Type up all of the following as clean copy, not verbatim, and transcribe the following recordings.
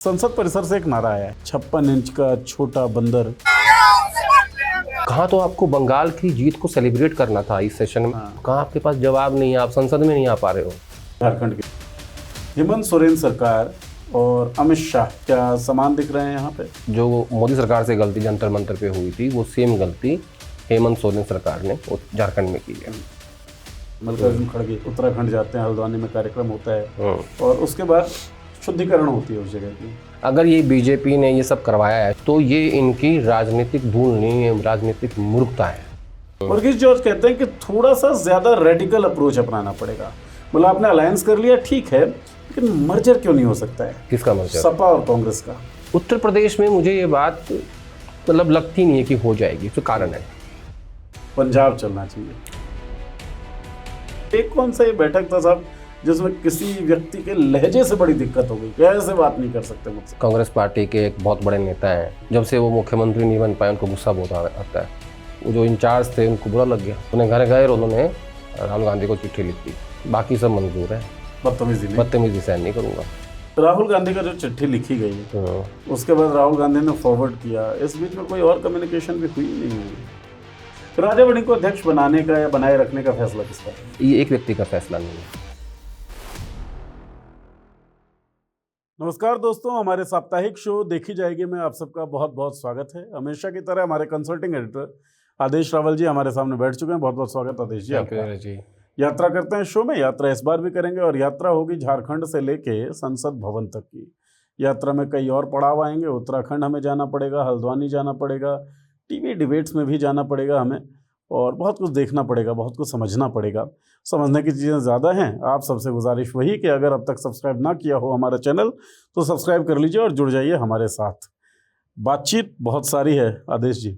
संसद परिसर से एक नारा आया है, 56 इंच का छोटा बंदर। कहाँ तो आपको बंगाल की जीत को सेलिब्रेट करना था इस सेशन में। कहाँ आपके पास जवाब नहीं है, आप संसद में नहीं आ पा रहे हो। झारखंड की हेमंत सोरेन सरकार और अमित शाह क्या समान दिख रहे हैं यहाँ पे? जो मोदी सरकार से गलती जंतर मंतर पे हुई थी, वो सेम गलती हेमंत सोरेन सरकार ने झारखंड में की है। मल्लिकार्जुन खड़गे उत्तराखंड जाते हैं, हल्द्वानी में कार्यक्रम होता है और उसके बाद शुद्धिकरण होती है उस जगह की। अगर ये बीजेपी ने ये सब करवाया है तो ये इनकी राजनीतिक भूल नहीं है, राजनीतिक मूर्खता है। वर्गीस जॉर्ज कहते हैं कि थोड़ा सा ज्यादा रेडिकल अप्रोच अपनाना पड़ेगा। मतलब आपने अलायंस कर लिया, ठीक है, लेकिन मर्जर क्यों नहीं हो सकता है? किसका मर्जर? सपा और कांग्रेस का। उत्तर प्रदेश में मुझे ये बात मतलब लगती नहीं है कि हो जाएगी। तो कारण है पंजाब चलना चाहिए। एक कौन सा ये बैठक था साहब जिसमें किसी व्यक्ति के लहजे से बड़ी दिक्कत हो गई? कैसे बात नहीं कर सकते मुझसे? कांग्रेस पार्टी के एक बहुत बड़े नेता हैं, जब से वो मुख्यमंत्री नहीं बन पाए उनको गुस्सा बहुत आता है। वो जो इंचार्ज थे उनको बुरा लग गया, उन्हें घर गए और उन्होंने राहुल गांधी को चिट्ठी लिख दी। बाकी सब मंजूर है, बदतमीजी सहन नहीं करूँगा। राहुल गांधी का जो चिट्ठी लिखी गई है उसके बाद राहुल गांधी ने फॉरवर्ड किया, इस बीच में कोई और कम्युनिकेशन भी हुई नहीं है। राजा बड़ी को अध्यक्ष बनाने का या बनाए रखने का फैसला किसका है? ये एक व्यक्ति का फैसला नहीं है। नमस्कार दोस्तों, हमारे साप्ताहिक शो देखी जाएगी में आप सबका बहुत बहुत स्वागत है। हमेशा की तरह हमारे कंसल्टिंग एडिटर आदेश रावल जी हमारे सामने बैठ चुके हैं। बहुत बहुत स्वागत आदेश जी आपका। जी यात्रा करते हैं शो में, यात्रा इस बार भी करेंगे और यात्रा होगी झारखंड से लेके संसद भवन तक की। यात्रा में कई और पड़ाव आएंगे। उत्तराखंड हमें जाना पड़ेगा, हल्द्वानी जाना पड़ेगा, टीवी डिबेट्स में भी जाना पड़ेगा हमें, और बहुत कुछ देखना पड़ेगा, बहुत कुछ समझना पड़ेगा। समझने की चीज़ें ज़्यादा हैं। आप सबसे गुजारिश वही कि अगर अब तक सब्सक्राइब ना किया हो हमारा चैनल तो सब्सक्राइब कर लीजिए और जुड़ जाइए हमारे साथ। बातचीत बहुत सारी है आदेश जी।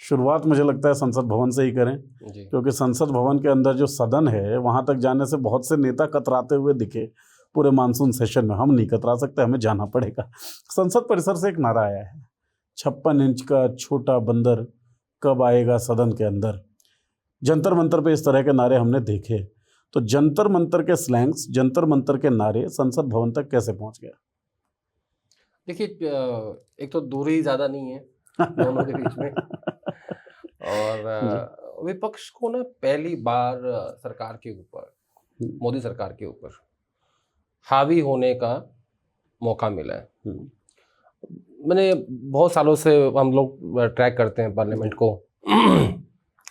शुरुआत मुझे लगता है संसद भवन से ही करें, क्योंकि संसद भवन के अंदर जो सदन है वहाँ तक जाने से बहुत से नेता कतराते हुए दिखे पूरे मानसून सेशन में। हम नहीं कतरा सकते, हमें जाना पड़ेगा। संसद परिसर से एक नारा आया है, 56 इंच का छोटा बंदर कब आएगा सदन के अंदर। जंतर मंतर पे इस तरह के नारे हमने देखे, तो जंतर मंतर के स्लैंग्स, जंतर मंतर के नारे संसद भवन तक कैसे पहुंच गया? देखिए, एक तो दूरी ज़्यादा नहीं है दोनों के बीच में, और विपक्ष को ना पहली बार सरकार के ऊपर, मोदी सरकार के ऊपर हावी होने का मौका मिला है। मैंने बहुत सालों से हम लोग ट्रैक करते हैं पार्लियामेंट को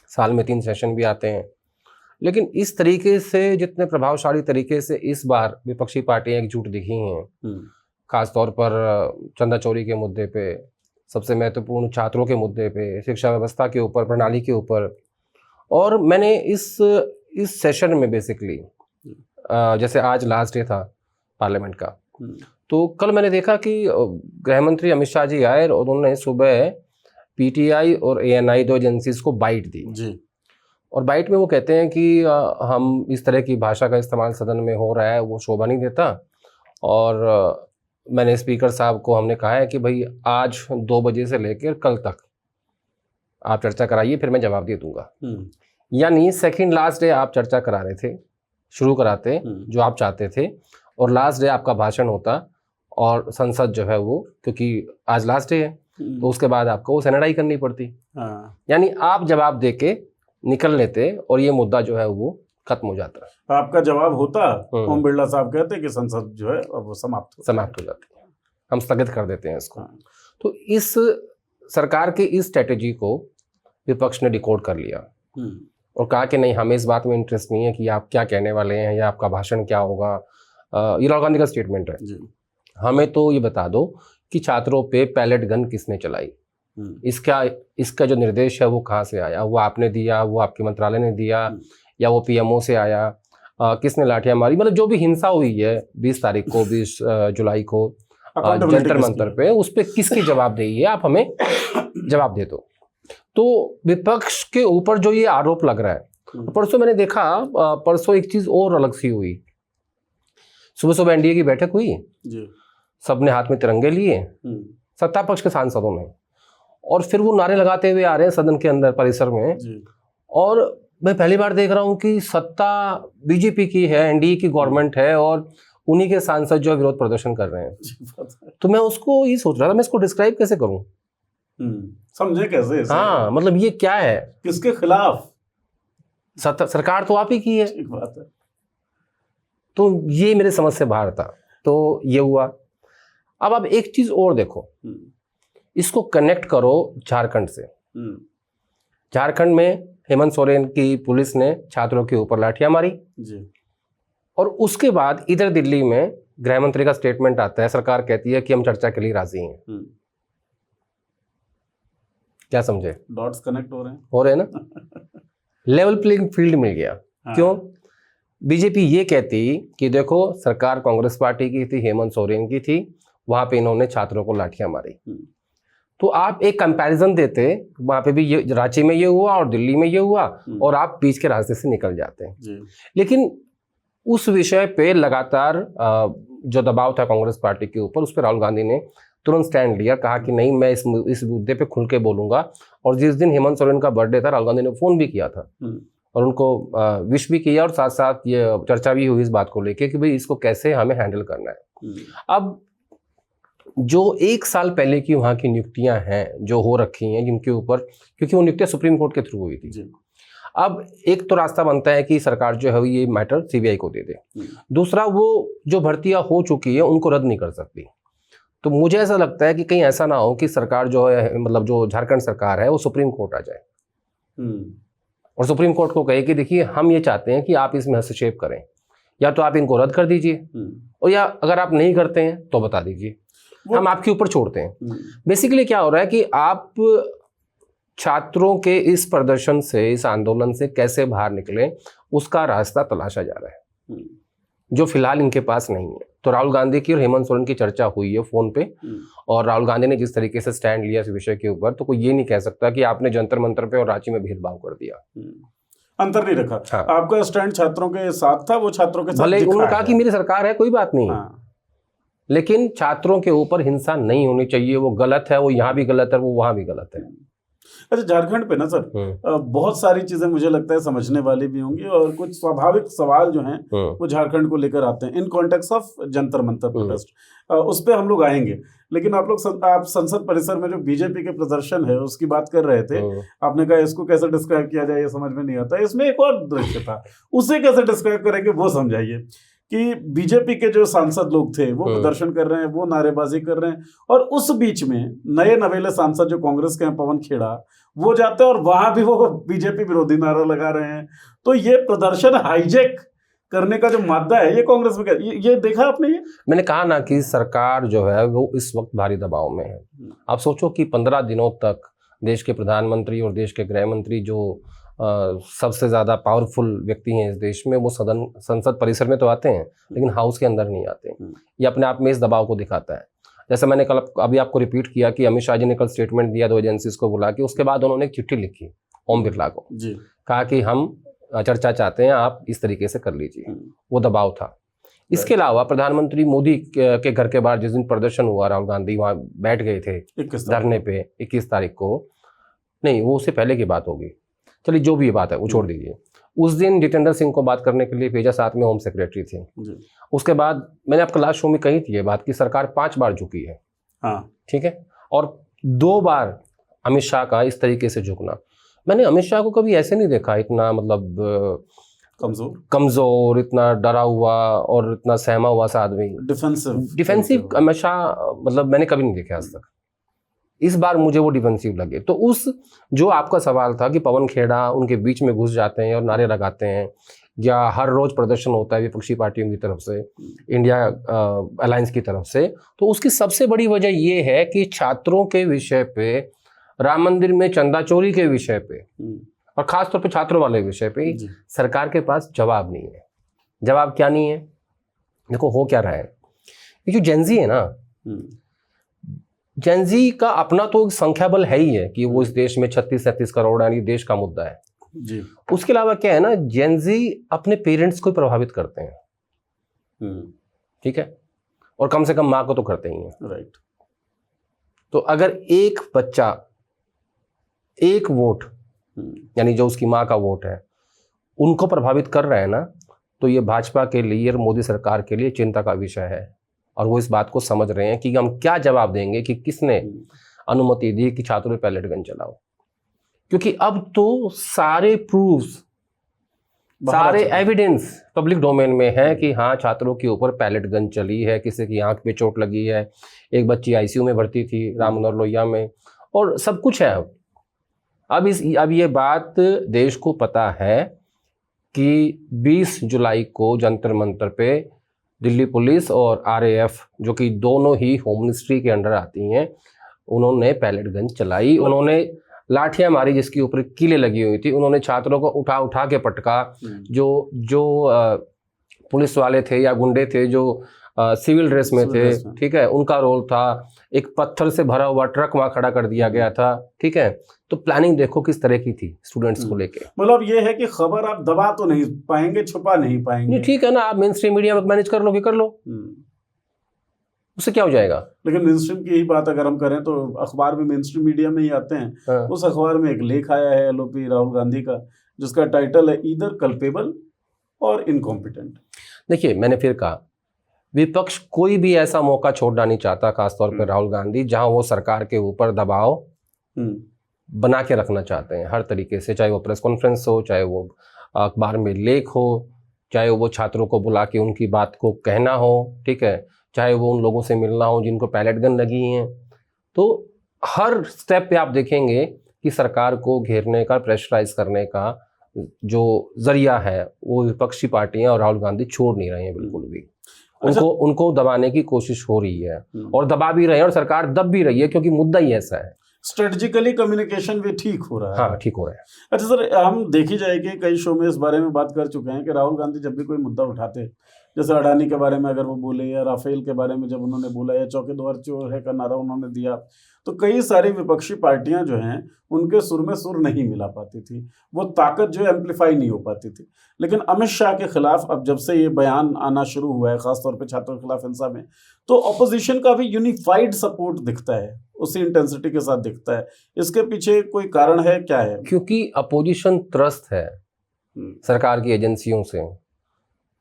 साल में 3 सेशन भी आते हैं, लेकिन इस तरीके से, जितने प्रभावशाली तरीके से इस बार विपक्षी पार्टियां एकजुट दिखी हैं, खासतौर पर चंदा चोरी के मुद्दे पे, सबसे महत्वपूर्ण छात्रों के मुद्दे पे, शिक्षा व्यवस्था के ऊपर, प्रणाली के ऊपर। और मैंने इस सेशन में बेसिकली, जैसे आज लास्ट डे था पार्लियामेंट का, तो कल मैंने देखा कि गृह मंत्री अमित शाह जी आए और उन्होंने सुबह पीटीआई और एएनआई दो एजेंसीज को बाइट दी जी। और बाइट में वो कहते हैं कि हम इस तरह की भाषा का इस्तेमाल सदन में हो रहा है, वो शोभा नहीं देता। और मैंने स्पीकर साहब को हमने कहा है कि भाई आज 2 बजे से लेकर कल तक आप चर्चा कराइए, फिर मैं जवाब दे दूंगा। यानी सेकंड लास्ट डे आप चर्चा करा रहे थे, शुरू कराते जो आप चाहते थे, और लास्ट डे आपका भाषण होता, और संसद जो है वो, क्योंकि आज लास्ट डे है तो उसके बाद आपको वो सैनिटाइज करनी पड़ती। यानी आप जवाब दे के निकल लेते और ये मुद्दा जो है वो खत्म हो जाता। आपका जवाब होता, ओम बिरला साहब कहते कि संसद जो है अब वो समाप्त हो जाती है, हम स्थगित कर देते हैं इसको। तो इस सरकार की इस स्ट्रेटेजी को विपक्ष ने डिकोड कर लिया और कहा कि नहीं, हमें इस बात में इंटरेस्ट नहीं है कि आप क्या कहने वाले हैं या आपका भाषण क्या होगा। ये राहुल गांधी का स्टेटमेंट है, हमें तो ये बता दो कि छात्रों पे पैलेट गन किसने चलाई, इसका जो निर्देश है वो कहाँ से आया, वो आपने दिया, वो आपके मंत्रालय ने दिया, या वो पीएमओ से आया, किसने लाठियां मारी। मतलब जो भी हिंसा हुई है 20 तारीख को, 20 जुलाई को जंतर मंतर पे, उस पर किसकी जवाबदेही है, आप हमें जवाब दे दो। तो विपक्ष के ऊपर जो ये आरोप लग रहा है, परसों मैंने देखा, परसों एक चीज और अलग सी हुई। सुबह सुबह एनडीए की बैठक हुई, सबने हाथ में तिरंगे लिए, सत्ता पक्ष के सांसदों ने, और फिर वो नारे लगाते हुए आ रहे हैं सदन के अंदर परिसर में। और मैं पहली बार देख रहा हूँ कि सत्ता बीजेपी की है, एनडीए की गवर्नमेंट है, और उन्हीं के सांसद जो है विरोध प्रदर्शन कर रहे हैं। तो मैं उसको ये सोच रहा था, मैं इसको डिस्क्राइब कैसे करूं, समझे कैसे इसे? हाँ मतलब ये क्या है, किसके खिलाफ? सरकार तो आप ही की है। ठीक बात है। तो ये मेरे समझ से बाहर था, तो ये हुआ। अब आप एक चीज और देखो, इसको कनेक्ट करो झारखंड से। झारखंड में हेमंत सोरेन की पुलिस ने छात्रों के ऊपर लाठियां मारी जी। और उसके बाद इधर दिल्ली में गृह मंत्री का स्टेटमेंट आता है, सरकार कहती है कि हम चर्चा के लिए राजी हैं। क्या समझे? डॉट्स कनेक्ट हो रहे हैं ना। लेवल प्लेइंग फील्ड मिल गया। हाँ। क्यों? बीजेपी ये कहती कि देखो सरकार कांग्रेस पार्टी की थी, हेमंत सोरेन की थी, वहां पे इन्होंने छात्रों को लाठियां मारी। तो आप एक कंपैरिजन देते, वहां पे भी ये रांची में ये हुआ और दिल्ली में ये हुआ, और आप बीच के रास्ते से निकल जाते हैं। लेकिन उस विषय पे लगातार जो दबाव था कांग्रेस पार्टी के ऊपर, उस पर राहुल गांधी ने तुरंत स्टैंड लिया, कहा कि नहीं मैं इस मुद्दे पे खुल के बोलूंगा। और जिस दिन हेमंत सोरेन का बर्थडे था, राहुल गांधी ने फोन भी किया था और उनको विश भी किया, और साथ साथ ये चर्चा भी हुई इस बात को लेके कि भाई इसको कैसे हमें हैंडल करना है। अब जो 1 साल पहले की वहाँ की नियुक्तियां हैं जो हो रखी हैं, जिनके ऊपर, क्योंकि वो नियुक्तियां सुप्रीम कोर्ट के थ्रू हुई थी, अब एक तो रास्ता बनता है कि सरकार जो है ये मैटर सीबीआई को दे दे। दूसरा, वो जो भर्तियां हो चुकी है उनको रद्द नहीं कर सकती। तो मुझे ऐसा लगता है कि कहीं ऐसा ना हो कि सरकार जो है, मतलब जो झारखंड सरकार है, वो सुप्रीम कोर्ट आ जाए और सुप्रीम कोर्ट को कहे कि देखिए हम ये चाहते हैं कि आप इसमें हस्तक्षेप करें, या तो आप इनको रद्द कर दीजिए, और या अगर आप नहीं करते हैं तो बता दीजिए, हम आपके ऊपर छोड़ते हैं। बेसिकली क्या हो रहा है कि आप छात्रों के इस प्रदर्शन से, इस आंदोलन से कैसे बाहर निकलें, उसका रास्ता तलाशा जा रहा है, जो फिलहाल इनके पास नहीं है। तो राहुल गांधी की और हेमंत सोरेन की चर्चा हुई है फोन पे, और राहुल गांधी ने जिस तरीके से स्टैंड लिया इस विषय के ऊपर, तो कोई ये नहीं कह सकता कि आपने जंतर मंतर पे और रांची में भेदभाव कर दिया, अंतर नहीं रखा। हाँ। आपका स्टैंड छात्रों के साथ था, वो छात्रों के साथ भले उन्होंने कहा कि मेरी सरकार है, कोई बात नहीं, लेकिन छात्रों के ऊपर हिंसा नहीं होनी चाहिए, वो गलत है, वो यहाँ भी गलत है, वो वहां भी गलत है। अच्छा, झारखंड पे ना सर बहुत सारी चीजें मुझे लगता है समझने वाली भी होंगी, और कुछ स्वाभाविक सवाल जो हैं वो झारखंड को लेकर आते हैं in context of Jantar Mantar protest. उस पे हम लोग आएंगे, लेकिन आप संसद परिसर में जो बीजेपी के प्रदर्शन है उसकी बात कर रहे थे। आपने कहा इसको कैसे डिस्क्राइब किया जाए ये समझ में नहीं आता। इसमें एक और दृश्य था, उसे कैसे डिस्क्राइब करेंगे वो समझाइए। कि बीजेपी के जो सांसद लोग थे वो प्रदर्शन कर रहे हैं, वो नारेबाजी कर रहे हैं, और उस बीच में नए नवेले सांसद जो कांग्रेस के हैं, पवन खेड़ा, वो जाते हैं और वहां भी वो बीजेपी विरोधी नारा लगा रहे हैं। तो ये प्रदर्शन हाईजैक करने का जो मादा है, ये कांग्रेस में ये देखा आपने? ये मैंने कहा ना कि सरकार जो है वो इस वक्त भारी दबाव में है। आप सोचो कि 15 दिनों तक देश के प्रधानमंत्री और देश के गृह मंत्री, जो सबसे ज़्यादा पावरफुल व्यक्ति हैं इस देश में, वो संसद परिसर में तो आते हैं लेकिन हाउस के अंदर नहीं आते। ये अपने आप में इस दबाव को दिखाता है। जैसे मैंने कल अभी आपको रिपीट किया कि अमित शाह जी ने कल स्टेटमेंट दिया 2 एजेंसीज को बुला के, उसके बाद उन्होंने एक चिट्ठी लिखी ओम बिरला को, कहा कि हम चर्चा चाहते हैं, आप इस तरीके से कर लीजिए। वो दबाव था। इसके अलावा प्रधानमंत्री मोदी के घर के बाहर जिस दिन प्रदर्शन हुआ, राहुल गांधी वहाँ बैठ गए थे धरने पे 21 तारीख को, नहीं वो उससे पहले की बात होगी, चलिए जो भी ये बात है वो छोड़ दीजिए। उस दिन जितेंद्र सिंह को बात करने के लिए भेजा, साथ में होम सेक्रेटरी थे। उसके बाद मैंने आपका लास्ट शो में कही थी ये बात कि सरकार 5 बार झुकी है, हाँ ठीक है, और 2 बार अमित शाह का इस तरीके से झुकना। मैंने अमित शाह को कभी ऐसे नहीं देखा, इतना मतलब कमजोर, इतना डरा हुआ और इतना सहमा हुआ सा आदमी। डिफेंसिव अमित शाह मतलब मैंने कभी नहीं देखा आज तक। इस बार मुझे वो डिफेंसिव लगे। तो उस जो आपका सवाल था कि पवन खेड़ा उनके बीच में घुस जाते हैं और नारे लगाते हैं, या हर रोज प्रदर्शन होता है विपक्षी पार्टियों की तरफ से, इंडिया अलायंस की तरफ से, तो उसकी सबसे बड़ी वजह ये है कि छात्रों के विषय पे, राम मंदिर में चंदा चोरी के विषय पे, और खासतौर पे छात्रों वाले विषय पे सरकार के पास जवाब नहीं है। जवाब क्या नहीं है? देखो हो क्या रहा है, ये जो जेनजी है ना, जेनजी का अपना तो संख्या बल है ही है कि वो इस देश में 36-37 करोड़ यानी देश का मुद्दा है जी। उसके अलावा क्या है ना, जेनजी अपने पेरेंट्स को प्रभावित करते हैं, ठीक है, और कम से कम माँ को तो करते ही हैं, राइट। तो अगर एक बच्चा एक वोट यानी जो उसकी माँ का वोट है उनको प्रभावित कर रहा है ना, तो ये भाजपा के लिए और मोदी सरकार के लिए चिंता का विषय है। और वो इस बात को समझ रहे हैं कि हम क्या जवाब देंगे कि किसने अनुमति दी कि छात्रों पे पैलेट गन चलाओ, क्योंकि अब तो सारे प्रूफ्स, सारे एविडेंस पब्लिक डोमेन में है कि हाँ छात्रों के ऊपर पैलेट गन चली है, किसी की आंख पे चोट लगी है, एक बच्ची आईसीयू में भर्ती थी रामनगर लोहिया में, और सब कुछ है। अब ये बात देश को पता है कि 20 जुलाई को जंतर मंतर पे दिल्ली पुलिस और आरएएफ, जो कि दोनों ही होम मिनिस्ट्री के अंडर आती हैं, उन्होंने पैलेट गन चलाई, उन्होंने लाठियां मारी जिसके ऊपर कीलें लगी हुई थी, उन्होंने छात्रों को उठा उठा के पटका। जो पुलिस वाले थे या गुंडे थे जो सिविल ड्रेस में थे, ठीक है, उनका रोल था। एक पत्थर से भरा हुआ ट्रक वहां खड़ा कर दिया गया था, ठीक है। तो प्लानिंग देखो किस तरह की थी स्टूडेंट्स को लेके। मतलब ये है कि खबर आप दबा तो नहीं पाएंगे, छुपा नहीं पाएंगे। ठीक है ना, आप मेन स्ट्रीम मीडिया में मैनेज कर लोगे, कर लो, उससे क्या हो जाएगा। लेकिन मेन स्ट्रीम की ही बात अगर हम करें तो अखबार में मेन स्ट्रीम मीडिया में ही आते हैं। हाँ। उस अखबार में एक लेख आया है एलओपी राहुल गांधी का, जिसका टाइटल है ईदर कल्पेबल और इनकॉम्पिटेंट। देखिए, मैंने फिर कहा, विपक्ष कोई भी ऐसा मौका छोड़ना नहीं चाहता, खासतौर पर राहुल गांधी, जहां वो सरकार के ऊपर दबाव बना के रखना चाहते हैं हर तरीके से, चाहे वो प्रेस कॉन्फ्रेंस हो, चाहे वो अखबार में लेख हो, चाहे वो छात्रों को बुला के उनकी बात को कहना हो, ठीक है, चाहे वो उन लोगों से मिलना हो जिनको पैलेट गन लगी हैं। तो हर स्टेप पे आप देखेंगे कि सरकार को घेरने का, प्रेशराइज करने का जो जरिया है वो विपक्षी पार्टियां और राहुल गांधी छोड़ नहीं रहे हैं बिल्कुल भी। उनको दबाने की कोशिश हो रही है और दबा भी रहे हैं, और सरकार दब भी रही है, क्योंकि मुद्दा ही ऐसा है। स्ट्रेटेजिकली कम्युनिकेशन भी ठीक हो रहा है। हाँ, ठीक हो रहा है। अच्छा सर, हम देखी जाए कि कई शो में इस बारे में बात कर चुके हैं कि राहुल गांधी जब भी कोई मुद्दा उठाते, जैसे अडानी के बारे में अगर वो बोले, या राफेल के बारे में जब उन्होंने बोला, या चौकीदार चोर है का नारा उन्होंने दिया, तो कई सारी विपक्षी पार्टियां जो हैं उनके सुर में सुर नहीं मिला पाती थी, वो ताकत जो है एम्पलीफाई नहीं हो पाती थी। लेकिन अमित शाह के खिलाफ अब जब से ये बयान आना शुरू हुआ है, खासतौर पे छात्रों के खिलाफ हिंसा में, तो ऑपोजिशन का भी यूनिफाइड सपोर्ट दिखता है, उसी इंटेंसिटी के साथ दिखता है। इसके पीछे कोई कारण है, क्या है? क्योंकि अपोजिशन त्रस्त है सरकार की एजेंसियों से,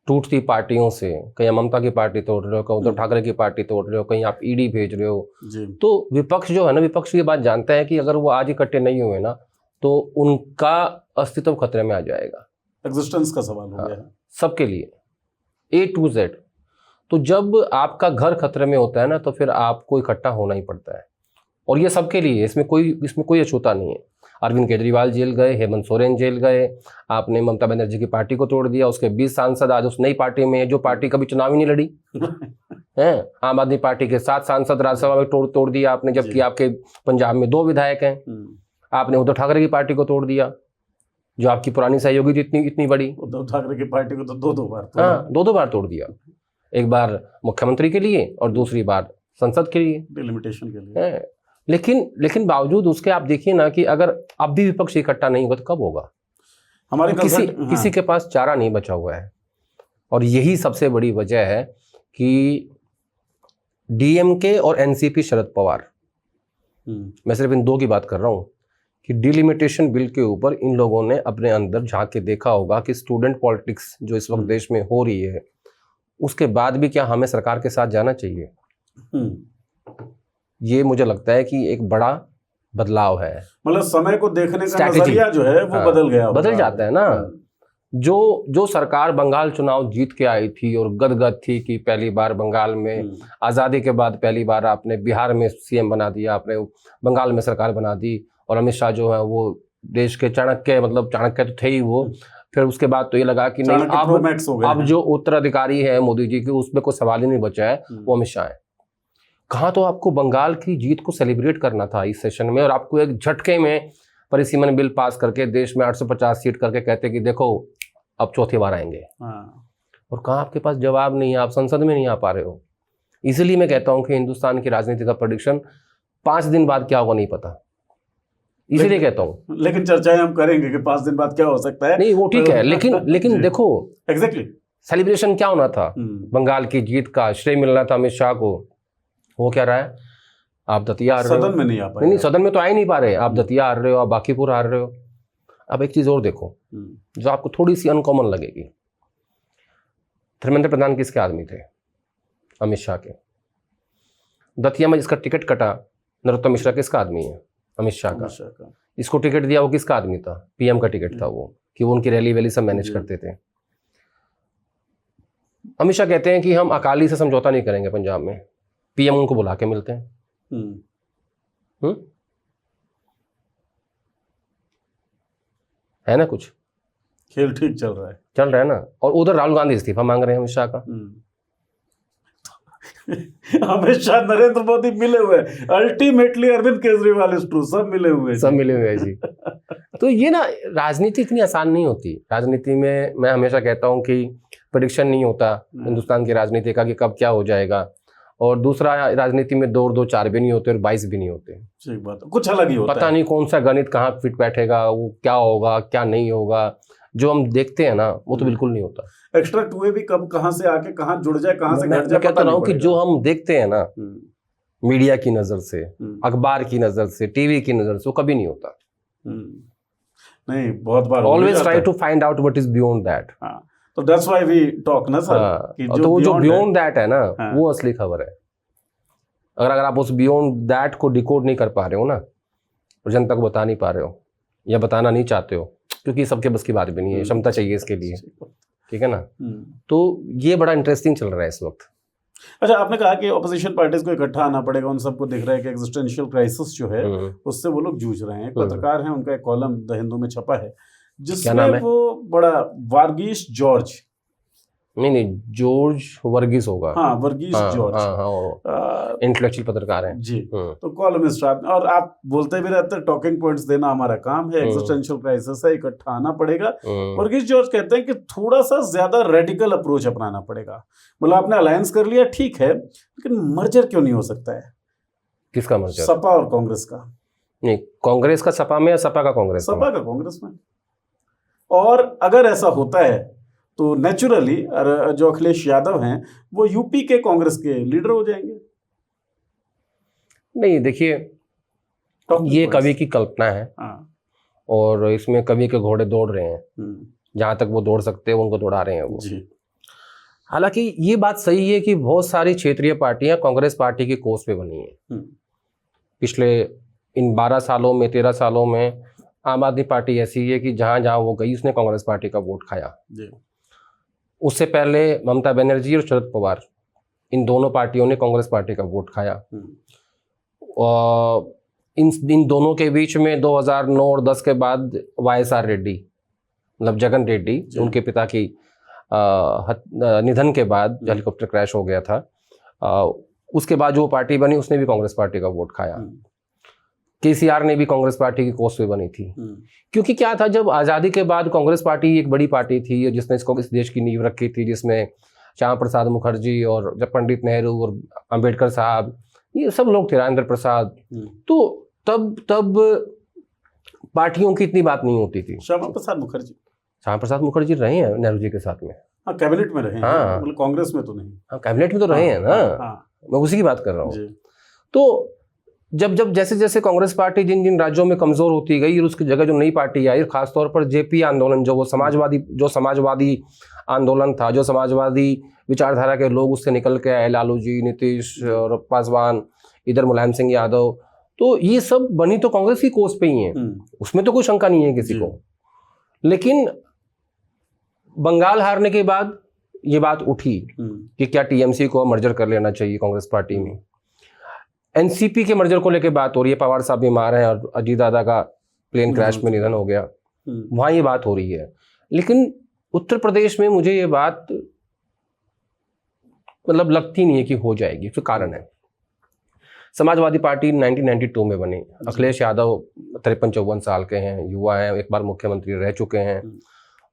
टूटती पार्टियों से। कहीं ममता की पार्टी तोड़ रहे हो, कहीं उद्धव ठाकरे की पार्टी तोड़ रहे हो, कहीं आप ईडी भेज रहे हो जी। तो विपक्ष जो है ना, विपक्ष ये बात जानता है कि अगर वो आज इकट्ठे नहीं हुए ना तो उनका अस्तित्व खतरे में आ जाएगा, एग्जिस्टेंस का सवाल हो गया है सबके लिए, A to Z। तो जब आपका घर खतरे में होता है ना, तो फिर आपको इकट्ठा होना ही पड़ता है, और ये सबके लिए, इसमें कोई अछूता नहीं है। अरविंद केजरीवाल जेल गए, हेमंत सोरेन जेल गए, आपने ममता बनर्जी की पार्टी को तोड़ दिया, उसके 20 सांसद आज उस नई पार्टी में है जो पार्टी कभी चुनाव ही नहीं लड़ी है। आम आदमी पार्टी के 7 सांसद राज्यसभा में तोड़ दिया आपने, जबकि आपके पंजाब में 2 विधायक हैं। आपने उद्धव ठाकरे की पार्टी को तोड़ दिया, जो आपकी पुरानी सहयोगी थी इतनी बड़ी। उद्धव ठाकरे की पार्टी को तो 2 बार, हाँ, 2 बार तोड़ दिया, एक बार मुख्यमंत्री के लिए और दूसरी बार संसद के लिए, डिलिमिटेशन के लिए। लेकिन बावजूद उसके आप देखिए ना कि अगर अब भी विपक्ष इकट्ठा नहीं होगा तो कब होगा? हमारे किसी के पास चारा नहीं बचा हुआ है, और यही सबसे बड़ी वजह है कि डीएमके और एनसीपी शरद पवार, मैं सिर्फ इन 2 की बात कर रहा हूं, कि डिलिमिटेशन बिल के ऊपर इन लोगों ने अपने अंदर झांक के देखा होगा कि स्टूडेंट पॉलिटिक्स जो इस वक्त देश में हो रही है, उसके बाद भी क्या हमें सरकार के साथ जाना चाहिए? ये मुझे लगता है कि एक बड़ा बदलाव है। मतलब समय को देखने का नजरिया जो है वो बदल जाता है ना। जो सरकार बंगाल चुनाव जीत के आई थी और गदगद थी कि पहली बार बंगाल में आज़ादी के बाद पहली बार आपने बिहार में सीएम बना दिया, आपने बंगाल में सरकार बना दी, और अमित शाह जो है वो देश के चाणक्य, मतलब चाणक्य तो थे ही वो। फिर उसके बाद तो ये लगा कि नहीं, अब जो उत्तराधिकारी है मोदी जी की, उसमें कोई सवाल ही नहीं बचा है, वो अमित शाह है। कहाँ तो आपको बंगाल की जीत को सेलिब्रेट करना था इस सेशन में, और आपको एक झटके में परिसीमन बिल पास करके देश में 850 सीट करके कहते कि देखो अब चौथी बार आएंगे। और कहाँ आपके पास जवाब नहीं है, आप संसद में नहीं आ पा रहे हो। इसीलिए मैं कहता हूँ कि हिंदुस्तान की राजनीति का प्रेडिक्शन 5 दिन बाद क्या होगा नहीं पता, इसीलिए कहता हूँ। लेकिन चर्चाएं हम करेंगे कि 5 दिन बाद क्या हो सकता है। नहीं, वो ठीक है, लेकिन देखो एग्जैक्टली सेलिब्रेशन क्या होना था, बंगाल की जीत का श्रेय मिलना था अमित शाह को, वो क्या रहा है? आप दतिया हार रहे हो, सदन में नहीं आ पाए। नहीं, सदन में तो आ ही नहीं पा रहे। आप दतिया हार रहे हो, आप बांकीपुर हार रहे हो। अब एक चीज और देखो जो आपको थोड़ी सी अनकॉमन लगेगी, धर्मेंद्र प्रधान किसके आदमी थे? अमित शाह के। दतिया में जिसका टिकट कटा नरोत्तम मिश्रा किसका आदमी है? अमित शाह का। इसको टिकट दिया वो किसका आदमी था? पीएम का टिकट था वो, कि वो उनकी रैली वैली सब मैनेज करते थे। अमित शाह कहते हैं कि हम अकाली से समझौता नहीं करेंगे पंजाब में, पीएम उनको बुला के मिलते हैं। है ना, कुछ खेल ठीक चल रहा है ना। और उधर राहुल गांधी इस्तीफा मांग रहे हैं अमित शाह का। अमित शाह नरेंद्र मोदी मिले हुए, ultimately Arvind Kejriwal is true, सब मिले हुए हैं जी। तो ये ना, राजनीति इतनी आसान नहीं होती। राजनीति में मैं हमेशा कहता हूँ कि प्रेडिक्शन नहीं होता हिंदुस्तान की राजनीति का, कि कब क्या हो जाएगा। और दूसरा, राजनीति में 2 और 2 4 भी नहीं होते और 22 भी नहीं होते। सही बात है, कुछ अलग ही होता है। पता नहीं कौन सा गणित कहाँ फिट बैठेगा, वो क्या होगा क्या नहीं होगा। जो हम देखते हैं ना, वो तो बिल्कुल नहीं होता। एक्स्ट्रा 2 भी कब कहाँ से आके कहाँ जुड़ जाए, कहाँ से घट जाए, कहता रहा हूँ कि जो हम देखते हैं ना मीडिया की नजर से, अखबार की नजर से, टीवी की नजर से, वो कभी नहीं होता। नहीं, बहुत बार always try to find out what is beyond that. तो दैट्स व्हाई वी टॉक ना सर, कि जो बियॉन्ड दैट है ना, वो असली खबर है। अगर आप उस बियॉन्ड दैट को डिकोड नहीं कर पा रहे हो ना, और जनता को बता नहीं पा रहे हो या बताना नहीं चाहते हो, क्योंकि सबके बस की बात भी नहीं है, क्षमता चाहिए इसके लिए, ठीक है ना। तो ये बड़ा इंटरेस्टिंग चल रहा है इस वक्त। अच्छा, आपने कहा कि ऑपोजिशन पार्टीज को इकट्ठा आना पड़ेगा, उन सबको दिख रहा है कि एग्जिस्टेंशियल क्राइसिस जो है उससे वो लोग जूझ रहे हैं। एक पत्रकार हैं, उनका एक कॉलम द हिंदू में छपा है, जिसमें वो बड़ा वर्गीस जॉर्ज, नहीं जॉर्ज वर्गीस होगा, हाँ वर्गीस जॉर्ज, इंटेलेक्चुअल पत्रकार हैं जी। तो कॉलमिस्ट, और आप बोलते भी रहते हैं टॉकिंग पॉइंट्स देना हमारा काम है, एग्जिस्टेंशियल क्राइसिस है, इकट्ठा आना पड़ेगा। वर्गीस जॉर्ज कहते हैं कि थोड़ा सा ज्यादा रेडिकल अप्रोच अपनाना पड़ेगा। मतलब आपने अलायंस कर लिया, ठीक है, लेकिन मर्जर क्यों नहीं हो सकता है? किसका मर्जर? सपा और कांग्रेस का। नहीं, कांग्रेस का सपा में या सपा का कांग्रेस में? सपा का कांग्रेस में। और अगर ऐसा होता है तो नेचुरली जो अखिलेश यादव हैं वो यूपी के कांग्रेस के लीडर हो जाएंगे। नहीं, देखिए, ये कवि की कल्पना है, और इसमें कवि के घोड़े दौड़ रहे हैं, जहां तक वो दौड़ सकते हैं उनको दौड़ा रहे हैं वो। हालांकि ये बात सही है कि बहुत सारी क्षेत्रीय पार्टियां कांग्रेस पार्टी की कोस पे बनी है। पिछले इन 12 सालों में, 13 सालों में आम आदमी पार्टी ऐसी है कि जहां जहां वो गई उसने कांग्रेस पार्टी का वोट खाया। उससे पहले ममता बनर्जी और शरद पवार, इन दोनों पार्टियों ने कांग्रेस पार्टी का वोट खाया। और इन दोनों के बीच में 2009 और 10 के बाद YSR रेड्डी, मतलब जगन रेड्डी, उनके पिता की निधन के बाद हेलीकॉप्टर क्रैश हो गया था, उसके बाद जो पार्टी बनी उसने भी कांग्रेस पार्टी का वोट खाया। केसीआर ने भी कांग्रेस पार्टी की कोस पे बनी थी। क्योंकि क्या था, जब आज़ादी के बाद कांग्रेस पार्टी एक बड़ी पार्टी थी जिसने इस देश की नींव रखी थी, जिसमें श्यामा प्रसाद मुखर्जी और जब पंडित नेहरू और अंबेडकर साहब, ये सब लोग थे, राजेंद्र प्रसाद। तो तब पार्टियों की इतनी बात नहीं होती थी। श्यामा प्रसाद मुखर्जी रहे हैं नेहरू जी के साथ में, हाँ, कैबिनेट में रहे हैं, मतलब कांग्रेस में तो नहीं। हाँ, कैबिनेट में तो रहे हैं ना, मैं उसी की बात कर रहा हूँ। तो जब जैसे जैसे कांग्रेस पार्टी जिन जिन राज्यों में कमजोर होती गई, और उसकी जगह जो नई पार्टी आई, खासतौर पर जेपी आंदोलन, जो वो समाजवादी आंदोलन था, जो समाजवादी विचारधारा के लोग उससे निकल के आए, लालू जी, नीतीश और पासवान, इधर मुलायम सिंह यादव, तो ये सब बनी तो कांग्रेस की कोस पे ही है, उसमें तो कोई शंका नहीं है किसी को। लेकिन बंगाल हारने के बाद ये बात उठी कि क्या टीएमसी को मर्जर कर लेना चाहिए कांग्रेस पार्टी में। एनसीपी के मर्जर को लेकर बात हो रही है, पवार साहब बीमार हैं और अजीत दादा का प्लेन क्रैश में निधन हो गया, वहां ये बात हो रही है। लेकिन उत्तर प्रदेश में मुझे ये बात मतलब लगती नहीं है कि हो जाएगी। उसका कारण है, समाजवादी पार्टी 1992 में बनी, अखिलेश यादव 53-54 साल के हैं, युवा हैं, एक बार मुख्यमंत्री रह चुके हैं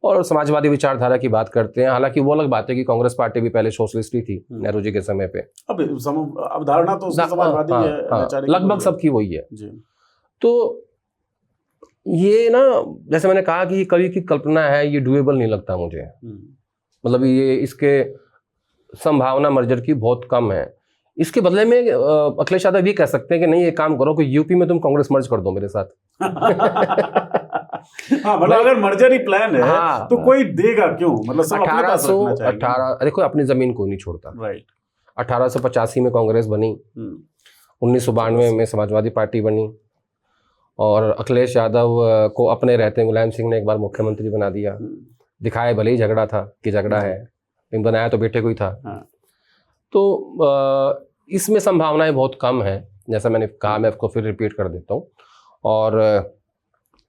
और समाजवादी विचारधारा की बात करते हैं। हालांकि वो अलग बात है कि कांग्रेस पार्टी भी पहले सोशलिस्ट ही थी नेहरू जी के समय पे। अब अवधारणा तो समाजवादी है, लगभग सबकी वही है। तो ये ना, जैसे मैंने कहा कि ये कवि की कल्पना है, ये डुएबल नहीं लगता मुझे। मतलब ये इसके संभावना मर्जर की बहुत कम है। इसके बदले में अखिलेश यादव ये कह सकते हैं कि नहीं, ये काम करो कि यूपी में तुम कांग्रेस मर्ज कर दो मेरे साथ। हाँ, मतलब अगर मर्जर ही प्लान है हाँ, तो कोई देगा क्यों? मतलब सब अपने पास रखना चाहेंगे। 18 देखो अपनी जमीन कोई नहीं छोड़ता। राइट। 1885 में कांग्रेस बनी, 1992 में समाजवादी पार्टी बनी, और अखिलेश यादव को अपने रहते मुलायम सिंह ने एक बार मुख्यमंत्री बना दिया। दिखाए भले ही झगड़ा था कि झगड़ा है, लेकिन बनाया तो बेटे को ही था। तो इसमें संभावनाएं बहुत कम है, जैसा मैंने कहा, मैं आपको फिर रिपीट कर देता हूँ। और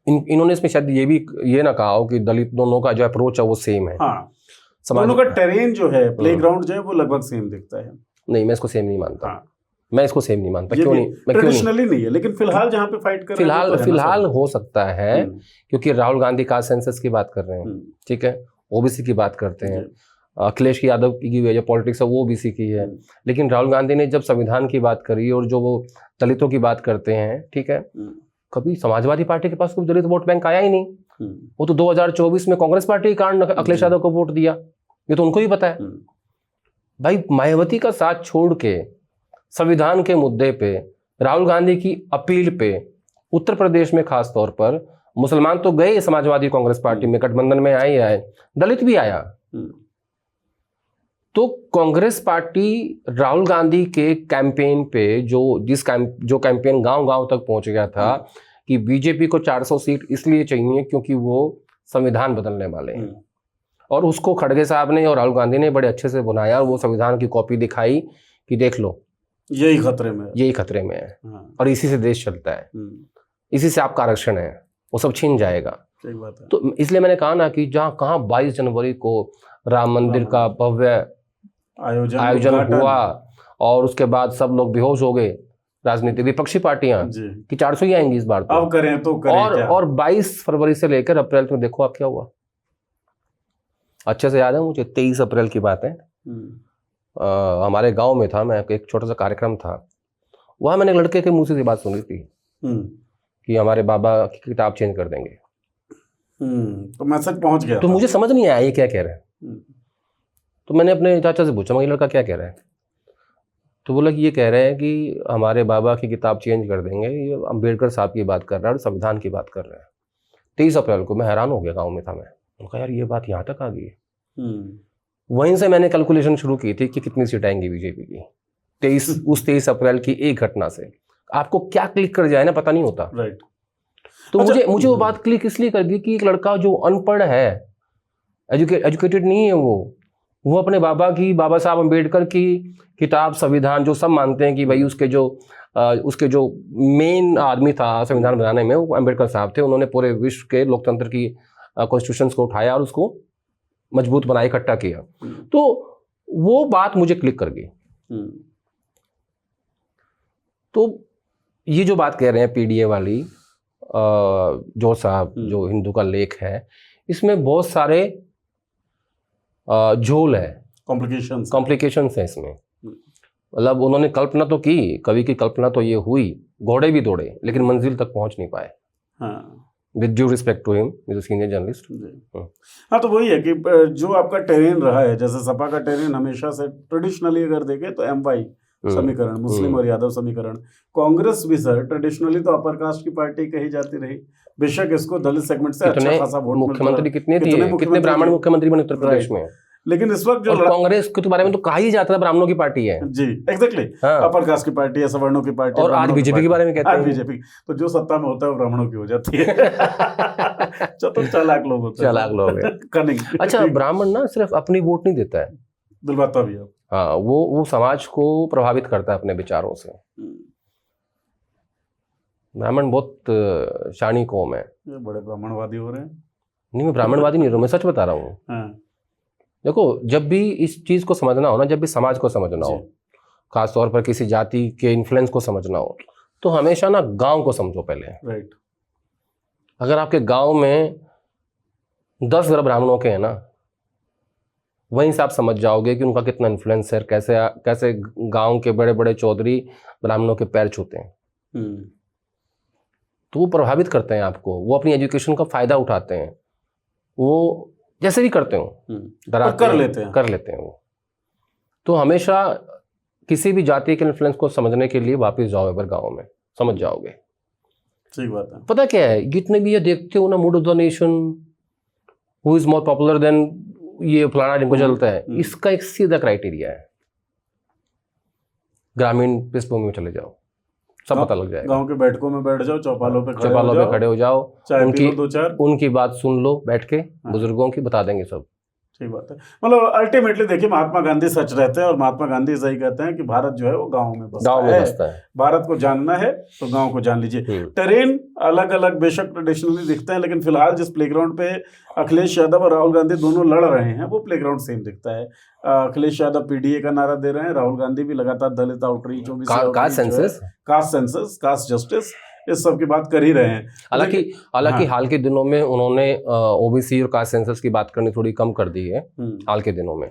इन्होंने इसमें शायद ये ना कहा हो कि दलित दोनों का जो अप्रोच है वो सेम है। हाँ, दोनों का टेरेन जो है, प्लेग्राउंड जो है वो लगभग सेम दिखता है। नहीं, मैं इसको सेम नहीं मानता। हाँ। मैं इसको सेम नहीं मानता। क्यों नहीं? ट्रेडिशनली नहीं है, लेकिन फिलहाल जहाँ पे फाइट कर रहे हैं फिलहाल हो सकता है, क्योंकि राहुल गांधी कास्ट सेंसस की बात कर रहे हैं, ठीक है, ओबीसी की बात करते हैं। अखिलेश यादव की जो पॉलिटिक्स है वो ओबीसी की है, लेकिन राहुल गांधी ने जब संविधान की बात करी और जो वो दलितों की बात करते हैं, ठीक है, कभी समाजवादी पार्टी के पास कोई दलित वोट बैंक आया ही नहीं। वो तो 2024 में कांग्रेस पार्टी के कारण अखिलेश यादव को वोट दिया, ये तो उनको ही पता है। भाई, मायावती का साथ छोड़ के संविधान के मुद्दे पे, राहुल गांधी की अपील पे, उत्तर प्रदेश में खास तौर पर मुसलमान तो गए समाजवादी कांग्रेस पार्टी में, गठबंधन में आए, दलित भी आया। तो कांग्रेस पार्टी राहुल गांधी के कैंपेन पे जो कैंपेन गांव-गांव तक पहुंच गया था कि बीजेपी को 400 सीट इसलिए चाहिए क्योंकि वो संविधान बदलने वाले हैं, और उसको खड़गे साहब ने और राहुल गांधी ने बड़े अच्छे से बनाया, और वो संविधान की कॉपी दिखाई कि देख लो यही खतरे में है, और इसी से देश चलता है, इसी से आपका आरक्षण है, वो सब छीन जाएगा। सही बात है। तो इसलिए मैंने कहा ना कि कहाँ 22 जनवरी को राम मंदिर का भव्य आयोजन हुआ और उसके बाद सब लोग बेहोश हो गए, राजनीतिक विपक्षी पार्टियां, कि 400 ही आएंगी इस बार तो। अब करें तो करें क्या? और 22 फरवरी से लेकर अप्रैल तक देखो आप क्या हुआ। अच्छे से याद है मुझे, 23 अप्रैल की बात है, हमारे गांव में था, मैं एक छोटा सा कार्यक्रम था, वहां मैंने लड़के के मुंह से बात सुनी थी कि हमारे बाबा की किताब चेंज कर देंगे। तो मैसेज पहुंच गया। तो मुझे समझ नहीं आया ये क्या कह रहे हैं। तो मैंने अपने चाचा से पूछा, ये लड़का क्या कह रहा है? तो बोला कि ये कह रहे हैं कि हमारे बाबा की किताब चेंज कर देंगे, ये अम्बेडकर साहब की बात कर रहा है और संविधान की बात कर रहा है। 23 अप्रैल को मैं हैरान हो गया, गाँव में था मैं, उनका यार ये बात यहाँ तक आ गई है। वहीं से मैंने कैलकुलेशन शुरू की थी कि कितनी सीट आएंगी बीजेपी की। 23 अप्रैल की एक घटना से आपको क्या क्लिक कर जाए ना पता नहीं होता। राइट। तो मुझे वो बात क्लिक इसलिए कर गई कि एक लड़का जो अनपढ़ है, एजुकेटेड नहीं है, वो अपने बाबा साहब अम्बेडकर की किताब संविधान, जो सब मानते हैं कि भाई उसके जो मेन आदमी था संविधान बनाने में, वो अम्बेडकर साहब थे। उन्होंने पूरे विश्व के लोकतंत्र की कॉन्स्टिट्यूशंस को उठाया और उसको मजबूत बनाया, इकट्ठा किया। तो वो बात मुझे क्लिक कर गई। तो ये जो बात कह रहे हैं पीडीए वाली, जोर साहब, जो हिंदू का लेख है, इसमें बहुत सारे झोल है, कॉम्प्लिकेशंस है इसमें। मतलब उन्होंने कल्पना तो की, कवि की कल्पना तो ये हुई, घोड़े भी दौड़े लेकिन मंजिल तक पहुंच नहीं पाए। With due respect to him, is a senior journalist. हाँ, तो वही है कि जो आपका टेरेन रहा है, जैसे सपा का टेरेन हमेशा से ट्रेडिशनली अगर देखें तो MY समीकरण, मुस्लिम और यादव समीकरण। कांग्रेस भी सर ट्रेडिशनली तो अपर कास्ट की पार्टी कही जाती रही, बेशक इसको दलित सेगमेंट से अच्छा खासा वोट मिलता है। मुख्यमंत्री कितने ब्राह्मण मुख्यमंत्री बने उत्तर प्रदेश में, लेकिन इस वक्त जो कांग्रेस के बारे में तो कहा ही जाता है ब्राह्मणों की पार्टी है। जी, एग्जैक्टली। अपर कास्ट की पार्टी है, सवर्णों की पार्टी, और आज बीजेपी के बारे में कहते हैं। बीजेपी तो जो सत्ता में होता है वो ब्राह्मणों की हो जाती है। तो चालाक लोग होते हैं, चालाक लोग हैं। अच्छा, ब्राह्मण ना सिर्फ अपनी वोट नहीं देता है, दिलवाता भी है। हाँ, वो समाज को प्रभावित करता है अपने विचारों से। ब्राह्मण बहुत शानी कौम है। ये बड़े ब्राह्मणवादी हो रहे हैं। नहीं, मैं ब्राह्मणवादी नहीं रहा हूँ, मैं सच बता रहा हूँ। देखो, जब भी इस चीज को समझना हो ना, जब भी समाज को समझना हो, खास तौर पर किसी जाति के इन्फ्लुएंस को समझना हो, तो हमेशा ना गांव को समझो पहले। राइट। अगर आपके गांव में 10 घर ब्राह्मणों के हैं ना, वहीं से आप समझ जाओगे कि उनका कितना इन्फ्लुएंस है, कैसे गांव के बड़े बड़े चौधरी ब्राह्मणों के पैर छूते हैं। तो वो प्रभावित करते हैं आपको, वो अपनी एजुकेशन का फायदा उठाते हैं, वो जैसे भी करते हो कर लेते हैं वो। तो हमेशा किसी भी जाति के इन्फ्लुएंस को समझने के लिए वापस जाओ एक बार गाँव में, समझ जाओगे। ठीक बात है। पता क्या है, जितने भी ये देखते हो ना, mood of the nation, who is more popular than, ये फलाना जिनको चलता है, इसका एक सीधा क्राइटेरिया है। ग्रामीण पृष्ठभूमि में चले जाओ, सब पता लग जाएगा। गांव के बैठकों में बैठ जाओ, चौपालों पे खड़े हो जाओ, चाय पी लो 2-4, उनकी बात सुन लो बैठ के, बुजुर्गों की बता देंगे सब। ठीक बात है। मतलब अल्टीमेटली देखिए, महात्मा गांधी सच रहते हैं और महात्मा गांधी सही कहते हैं कि भारत जो है वो गांव में बसता है। भारत को जानना है तो गांव को जान लीजिए। टेरेन अलग अलग बेशक ट्रेडिशनली दिखते हैं, लेकिन फिलहाल जिस प्लेग्राउंड पे अखिलेश यादव और राहुल गांधी दोनों लड़ रहे हैं वो प्लेग्राउंड सेम दिखता है। अखिलेश यादव पीडीए का नारा दे रहे हैं, राहुल गांधी भी लगातार Dalit outreach, caste census, caste justice, इस सब की बात कर ही रहे हैं। हालांकि हाल के दिनों में उन्होंने ओबीसी और कास्ट सेंसस की बात करनी थोड़ी कम कर दी है। हाल के दिनों में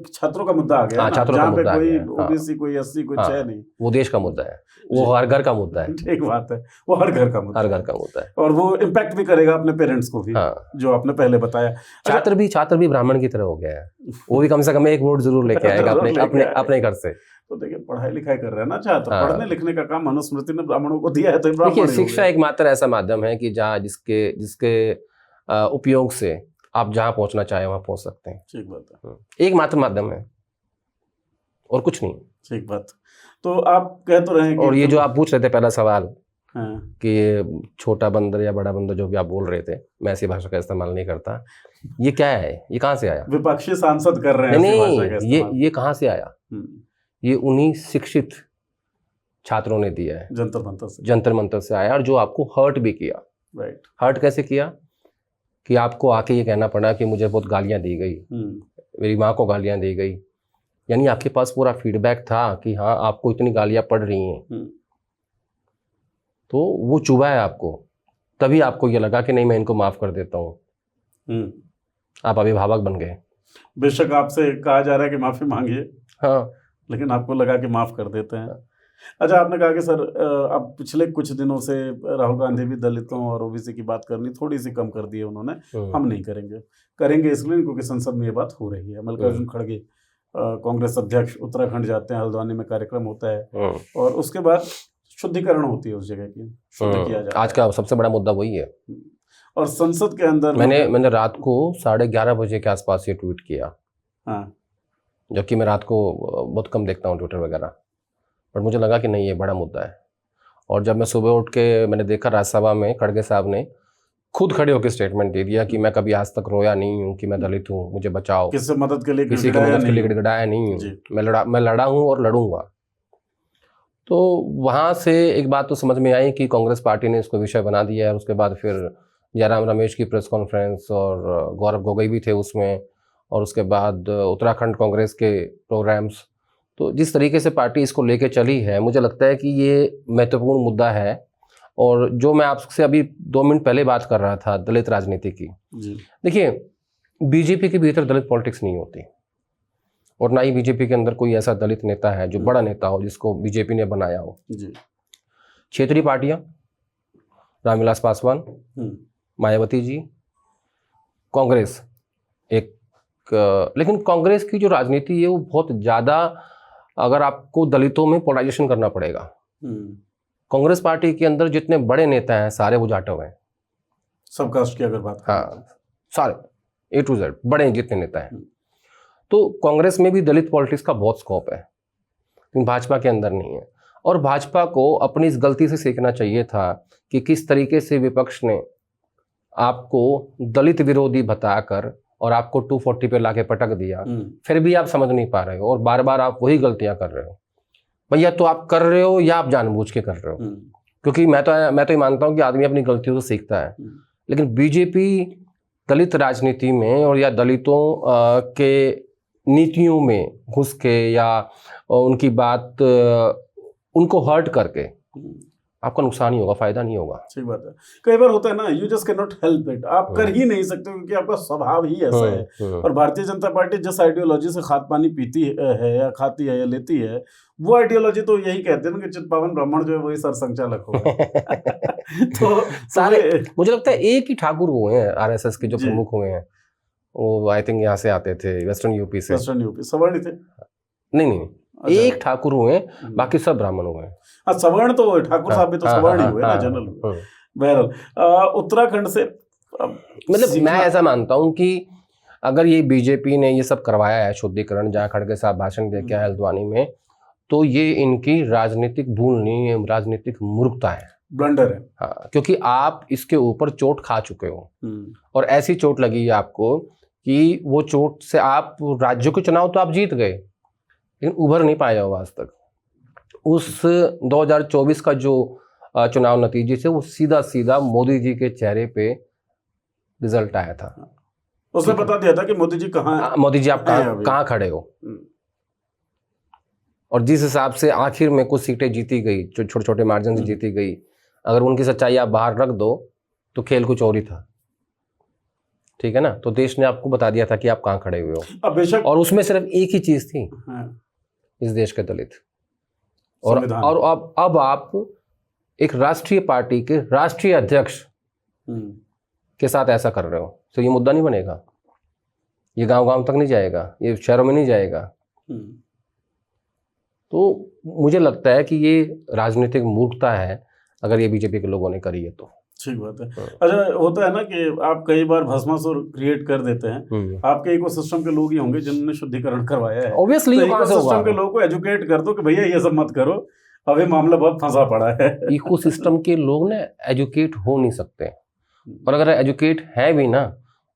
छात्रों का मुद्दा आ गया, छात्रों का मुद्दा, कोई ओबीसी कोई एससी कोई है नहीं, वो देश का मुद्दा है, वो हर घर का मुद्दा है। ठीक बात है, वो हर घर का मुद्दा है और वो इम्पैक्ट भी करेगा अपने पेरेंट्स को भी, जो आपने पहले बताया। छात्र भी ब्राह्मण की तरह हो गया है, वो भी कम से कम एक वोट जरूर लेके आएगा अपने घर से। तो देखिए, पढ़ाई लिखाई कर रहे हैं ना छात्र, पढ़ने लिखने का काम मनुस्मृति ने ब्राह्मणों को दिया है, तो देखिए शिक्षा एकमात्र ऐसा माध्यम है कि जहाँ जिसके उपयोग से आप जहाँ पहुँचना चाहे वहाँ पहुँच सकते हैं। ठीक बात है, एकमात्र माध्यम है और कुछ नहीं। ठीक बात। तो आप कह तो रहे हैं और ये जो आप पूछ रहे थे पहला सवाल, कि छोटा बंदर या बड़ा बंदर, जो भी आप बोल रहे थे, मैं ऐसी भाषा का इस्तेमाल नहीं करता। ये क्या है, ये कहाँ से आया? विपक्षी सांसद कर रहे हैं नहीं, ये कहाँ से आया? ये उन्हीं शिक्षित छात्रों ने दिया है, जंतर मंतर से आया, और जो आपको हर्ट भी किया। राइट। हर्ट कैसे किया? कि आपको आके ये कहना पड़ा कि मुझे बहुत गालियां दी गई, मेरी माँ को गालियां दी गई, यानी आपके पास पूरा फीडबैक था कि हाँ आपको इतनी गालियां पड़ रही हैं, तो वो चुभा है आपको, तभी आपको ये लगा कि नहीं मैं इनको माफ कर देता हूँ। आप अभिभावक बन गए। बेशक आपसे कहा जा रहा है कि माफी मांगिए, हाँ, लेकिन आपको लगा कि माफ कर देते हैं। अच्छा, आपने कहा कि सर अब पिछले कुछ दिनों से राहुल गांधी भी दलितों और ओबीसी की बात करनी थोड़ी सी कम कर दी है उन्होंने, हम नहीं करेंगे इसलिए क्योंकि संसद में ये बात हो रही है। मल्लिकार्जुन खड़गे कांग्रेस अध्यक्ष उत्तराखंड जाते हैं, हल्द्वानी में कार्यक्रम होता है और उसके बाद शुद्धिकरण होती है उस जगह की, शुद्ध किया जाता है। आज का सबसे बड़ा मुद्दा वही है। और संसद के अंदर मैंने रात को 11:30 बजे के आसपास ये ट्वीट किया। हाँ, जबकि मैं रात को बहुत कम देखता हूँ ट्विटर वगैरह, पर मुझे लगा कि नहीं ये बड़ा मुद्दा है। और जब मैं सुबह उठ के मैंने देखा राज्यसभा में खड़गे साहब ने खुद खड़े होकर स्टेटमेंट दे दिया कि मैं कभी आज तक रोया नहीं हूँ कि मैं दलित हूँ, मुझे बचाओ, किसी की मदद के लिए गिड़गिड़ाया नहीं हूँ, मैं लड़ा हूँ और लड़ूंगा। तो वहाँ से एक बात तो समझ में आई कि कांग्रेस पार्टी ने इसको विषय बना दिया है। उसके बाद फिर जयराम रमेश की प्रेस कॉन्फ्रेंस और गौरव गोगोई भी थे उसमें, और उसके बाद उत्तराखंड कांग्रेस के प्रोग्राम्स। तो जिस तरीके से पार्टी इसको लेके चली है, मुझे लगता है कि ये महत्वपूर्ण मुद्दा है। और जो मैं आपसे अभी 2 मिनट पहले बात कर रहा था दलित राजनीति की, देखिए बीजेपी के भीतर दलित पॉलिटिक्स नहीं होती, और ना ही बीजेपी के अंदर कोई ऐसा दलित नेता है जो बड़ा नेता हो जिसको बीजेपी ने बनाया हो। क्षेत्रीय पार्टियां, रामविलास पासवान, मायावती जी, कांग्रेस एक, लेकिन कांग्रेस की जो राजनीति है वो बहुत ज़्यादा, अगर आपको दलितों में पोलराइजेशन करना पड़ेगा। कांग्रेस पार्टी के अंदर जितने बड़े नेता हैं सारे वो जाटव हैं, सब कास्ट की अगर बात करें। हाँ, सारे A to Z बड़े जितने नेता हैं। तो कांग्रेस में भी दलित पॉलिटिक्स का बहुत स्कोप है, लेकिन भाजपा के अंदर नहीं है। और भाजपा को अपनी इस गलती से सीखना चाहिए था कि किस तरीके से विपक्ष ने आपको दलित विरोधी बताकर और आपको 240 पे लाके पटक दिया, फिर भी आप समझ नहीं पा रहे हो और बार बार आप वही गलतियां कर रहे हो। भैया तो आप कर रहे हो या आप जानबूझ के कर रहे हो, क्योंकि मैं तो ये मानता हूं कि आदमी अपनी गलतियों से सीखता है। लेकिन बीजेपी दलित राजनीति में और या दलितों के नीतियों में घुस के या उनकी बात उनको हर्ट करके आपका नुकसान ही होगा, फायदा नहीं होगा। सही बात है। कई बार होता है ना, you just can not help it, आप कर ही नहीं सकते क्योंकि आपका स्वभाव ही ऐसा है। और भारतीय जनता पार्टी जिस आइडियोलॉजी से खाद पानी पीती है या खाती है या लेती है, वो आइडियोलॉजी तो यही कहते हैं कि चित्पावन ब्राह्मण जो है वही सरसंघचालक होगा। तो सारे मुझे लगता है एक ही ठाकुर हुए हैं आरएसएस के जो प्रमुख हुए हैं, वो आई थिंक यहाँ से आते थे, वेस्टर्न यूपी से। वेस्टर्न यूपी सवर्णी थे? नहीं, अच्छा। एक ठाकुर हुए, बाकी सब ब्राह्मण हुए। हाँ, सवर्ण तो हुए, ठाकुर साहब भी तो सवर्ण ही हुए ना, जनरल हुए। बहरहाल उत्तराखंड से मतलब मैं ऐसा मानता हूँ कि अगर ये बीजेपी ने ये सब करवाया है शुद्धिकरण, जहाँ खड़गे साहब भाषण दे के आए हल्द्वानी में, तो ये इनकी राजनीतिक भूल नहीं है, राजनीतिक मूर्खता है, ब्लंडर है। हाँ, क्योंकि आप इसके ऊपर चोट खा चुके हो और ऐसी चोट लगी है आपको कि वो चोट से आप राज्यों के चुनाव तो आप जीत गए, लेकिन उभर नहीं पाए हो आज तक। उस 2024 का जो चुनाव नतीजे से वो सीधा सीधा मोदी जी के चेहरे पे रिजल्ट आया था। उसने बता दिया था कि मोदी जी कहाँ, मोदी जी आप कहाँ खड़े हो। और जिस हिसाब से आखिर में कुछ सीटें जीती गई, जो छोटे छोटे मार्जिन से जीती गई, अगर उनकी सच्चाई आप बाहर रख दो तो खेल कुछ और ही था, ठीक है ना। तो देश ने आपको बता दिया था कि आप कहाँ खड़े हुए हो। बेशक, और उसमें सिर्फ एक ही चीज थी, इस देश के दलित। और अब आप एक राष्ट्रीय पार्टी के राष्ट्रीय अध्यक्ष के साथ ऐसा कर रहे हो, तो ये मुद्दा नहीं बनेगा, ये गांव गांव तक नहीं जाएगा, ये शहरों में नहीं जाएगा। तो मुझे लगता है कि ये राजनीतिक मूर्खता है अगर ये बीजेपी के लोगों ने करी है तो। ठीक बात है। अच्छा, होता है ना कि आप कई बार भस्मासुर क्रिएट कर देते हैं, आपके इकोसिस्टम के लोग ही होंगे जिन्होंने शुद्धिकरण करवाया है। ऑब्वियसली तो इकोसिस्टम के लोगों को एजुकेट कर दो कि भैया ये सब मत करो, अभी मामला बहुत फंसा पड़ा है। इकोसिस्टम के लोग ना एजुकेट हो नहीं सकते, और अगर एजुकेट है भी ना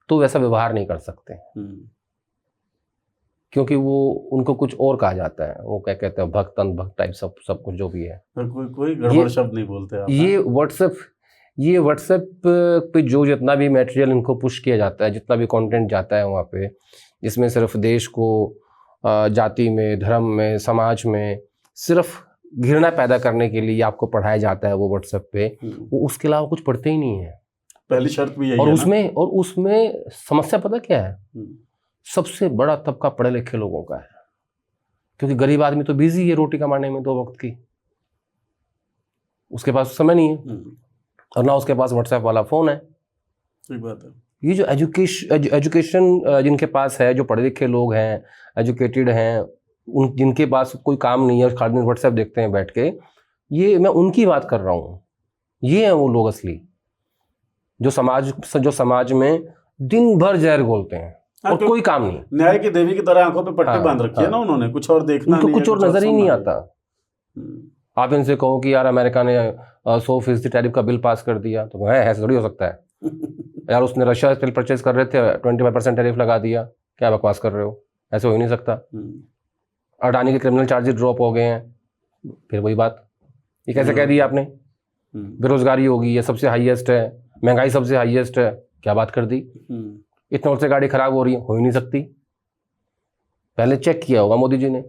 तो वैसा व्यवहार नहीं कर सकते, क्योंकि वो उनको कुछ और कहा जाता है, वो क्या कहते हैं, भक्त अनभक्त टाइप सब कुछ जो भी है। कोई गड़बड़ शब्द नहीं बोलते आप। ये व्हाट्सएप पे जो जितना भी मटेरियल इनको पुश किया जाता है, जितना भी कंटेंट जाता है वहाँ पे, जिसमें सिर्फ देश को जाति में, धर्म में, समाज में सिर्फ घृणा पैदा करने के लिए आपको पढ़ाया जाता है वो व्हाट्सएप पे, वो उसके अलावा कुछ पढ़ते ही नहीं है। पहली शर्त भी यही और है उसमें समस्या पता क्या है, सबसे बड़ा तबका पढ़े लिखे लोगों का है, क्योंकि गरीब आदमी तो बिजी है रोटी कमाने में 2 वक्त की, उसके पास समय नहीं है, और ना उसके पास व्हाट्सएप वाला फोन है। सही बात है। ये जो एजुकेशन जिनके पास है, जो पढ़े लिखे लोग हैं, एजुकेटेड हैं, जिनके पास कोई काम नहीं है, खाली व्हाट्सएप देखते हैं बैठ के, ये मैं उनकी बात कर रहा हूँ। ये है वो लोग असली, जो समाज में दिन भर जहर घोलते हैं और कोई काम नहीं। न्याय की देवी की तरह आंखों पे पट्टी बांध रखी है ना उन्होंने, कुछ और देखना नहीं है, कुछ और नजर ही नहीं आता। आप इनसे कहो कि यार अमेरिका ने 100% टैरिफ का बिल पास कर दिया, तो है ऐसा थोड़ी हो सकता है। यार उसने रशिया से तेल परचेज कर रहे थे, 25% टैरिफ लगा दिया, क्या बकवास कर रहे हो, ऐसे हो ही नहीं सकता। अडानी के क्रिमिनल चार्जेस ड्रॉप हो गए हैं, फिर वही बात, ये कैसे कह दिया आपने। बेरोजगारी होगी, ये सबसे हाईएस्ट है, महंगाई सबसे हाईएस्ट है, क्या बात कर दी। इथनॉल से गाड़ी खराब हो रही है, हो ही नहीं सकती। पहले चेक किया होगा मोदी जी ने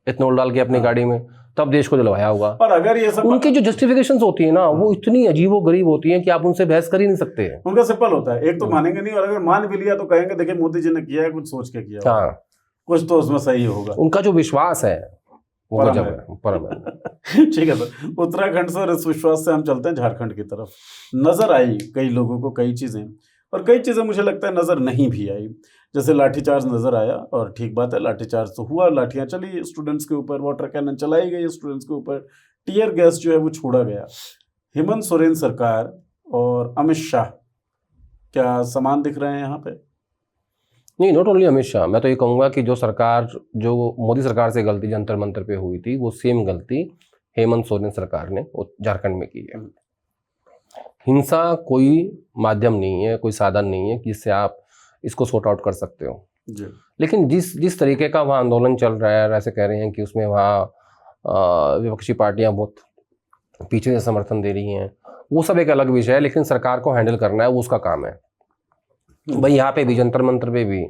इथनॉल डाल के अपनी गाड़ी में, तब देश को दिलवाया होगा। पर अगर ये सब उनकी जो जस्टिफिकेशंस होती है ना, वो इतनी अजीबोगरीब होती हैं कि आप उनसे बहस कर ही नहीं सकते। उनका सिंपल होता है, एक तो मानेंगे नहीं, और अगर मान भी लिया तो कहेंगे देखिए मोदी जी ने किया है, कुछ सोच के किया। हाँ, कुछ तो उसमें सही होगा। उनका जो विश्वास है वो गजब है, परम है। ठीक है सर, उत्तराखंड से और इस विश्वास से हम चलते हैं झारखंड की तरफ। नजर आई कई लोगों को कई चीजें, और कई चीजें मुझे लगता है नजर नहीं भी आई। जैसे लाठीचार्ज नजर आया, और ठीक बात है, लाठीचार्ज तो हुआ, लाठियां चली स्टूडेंट्स के ऊपर, वाटर कैनन चलाई गई स्टूडेंट्स के ऊपर, टीयर गैस जो है वो छोड़ा गया। हेमंत सोरेन सरकार और अमित शाह क्या समान दिख रहे हैं यहाँ पे? नहीं, नॉट ओनली अमित शाह, मैं तो ये कहूँगा कि जो मोदी सरकार से गलती जंतर मंतर पे हुई थी, वो सेम गलती हेमंत सोरेन सरकार ने झारखंड में की है। हिंसा कोई माध्यम नहीं है, कोई साधन नहीं है जिससे आप इसको सॉर्ट आउट कर सकते हो जी। लेकिन जिस तरीके का वहाँ आंदोलन चल रहा है, ऐसे कह रहे हैं कि उसमें वहाँ विपक्षी पार्टियाँ बहुत पीछे से समर्थन दे रही हैं, वो सब एक अलग विषय है, लेकिन सरकार को हैंडल करना है, वो उसका काम है। भाई यहाँ पे भी जंतर मंतर पे भी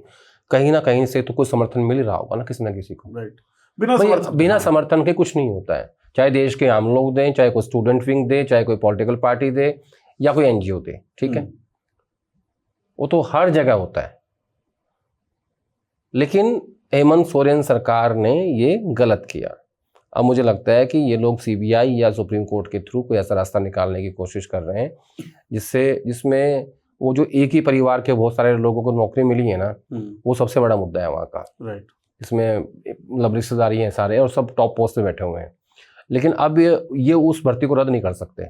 कहीं ना कहीं से तो कोई समर्थन मिल ही रहा होगा ना किसी ना किसी को। राइट। बिना समर्थन के कुछ नहीं होता है, चाहे देश के आम लोग दें, चाहे कोई स्टूडेंट विंग दे, चाहे कोई पॉलिटिकल पार्टी दे, या कोई एनजीओ दे, ठीक है, वो तो हर जगह होता है। लेकिन हेमंत सोरेन सरकार ने ये गलत किया। अब मुझे लगता है कि ये लोग सीबीआई या सुप्रीम कोर्ट के थ्रू कोई ऐसा रास्ता निकालने की कोशिश कर रहे हैं जिसमें वो जो एक ही परिवार के बहुत सारे लोगों को नौकरी मिली है ना, वो सबसे बड़ा मुद्दा है वहाँ का। राइट। इसमें मतलब रिश्तेदारी हैं सारे और सब टॉप पोस्ट पे बैठे हुए हैं, लेकिन अब ये उस भर्ती को रद्द नहीं कर सकते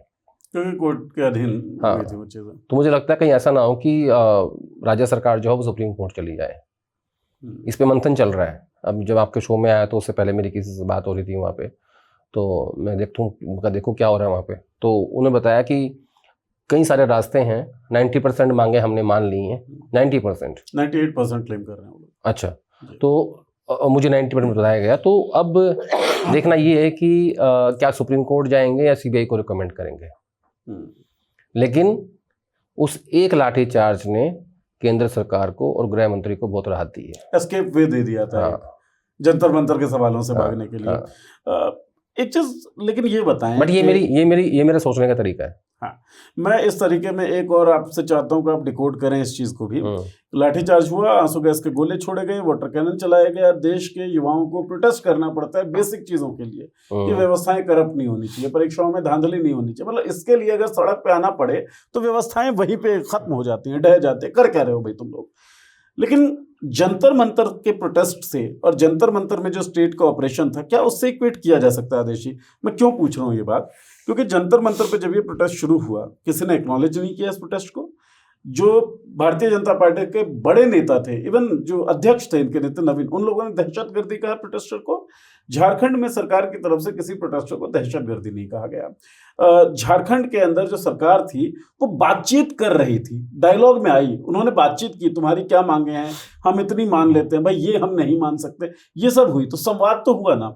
क्योंकि कोर्ट के अधीन हाँ। हुई थी वो चीजें। तो मुझे लगता है कहीं ऐसा ना हो कि राज्य सरकार जो है वो सुप्रीम कोर्ट चली जाए। इस पे मंथन चल रहा है। अब जब आपके शो में आया तो उससे पहले मेरी किसी से बात हो रही थी वहाँ पे, तो मैं देखूँ क्या हो रहा है वहाँ पे। तो उन्होंने बताया कि कई सारे रास्ते हैं, 90% मांगे हमने मान ली हैं, 90%, 98% क्लेम कर रहे हैं वो लोग। अच्छा, तो मुझे 90% बताया गया। तो अब देखना ये है कि क्या सुप्रीम कोर्ट जाएंगे या सीबीआई को रिकमेंड करेंगे। लेकिन उस एक लाठी चार्ज ने केंद्र सरकार को और गृह मंत्री को बहुत राहत दी है। एस्केप वे दे दिया था हाँ। जंतर मंतर के सवालों से भागने के लिए। एक चीज लेकिन ये बताएं, बट ये मेरा सोचने का तरीका है। हाँ, मैं इस तरीके में एक और आपसे चाहता हूं कि आप डिकोड करें इस चीज को भी। लाठीचार्ज हुआ, आंसू गैस के गोले छोड़े गए, वाटर कैनन चलाया गया, देश के युवाओं को प्रोटेस्ट करना पड़ता है बेसिक चीजों के लिए कि व्यवस्थाएं करप्ट नहीं होनी चाहिए, परीक्षाओं में धांधली नहीं होनी चाहिए। मतलब इसके लिए अगर सड़क पे आना पड़े तो व्यवस्थाएं वहीं पे खत्म हो जाती हैं, ढह जाते हैं। कर क्या रहे हो भाई तुम लोग। लेकिन जंतर मंतर के प्रोटेस्ट से और जंतर मंतर में जो स्टेट का ऑपरेशन था, क्या उससे इक्वेट किया जा सकता है आदेशी? मैं क्यों पूछ रहा हूँ ये बात, क्योंकि जंतर मंतर पे जब ये प्रोटेस्ट शुरू हुआ किसी ने एक्नॉलेज नहीं किया इस प्रोटेस्ट को। जो भारतीय जनता पार्टी के बड़े नेता थे, इवन जो अध्यक्ष थे इनके नेता नवीन, उन लोगों ने दहशतगर्दी कहा प्रोटेस्टर को। झारखंड में सरकार की तरफ से किसी प्रोटेस्टर को दहशतगर्दी नहीं कहा गया। झारखंड के अंदर जो सरकार थी वो बातचीत कर रही थी, डायलॉग में आई, उन्होंने बातचीत की, तुम्हारी क्या मांगे हैं, हम इतनी मान लेते हैं भाई, ये हम नहीं मान सकते, ये सब हुई। तो संवाद तो हुआ ना।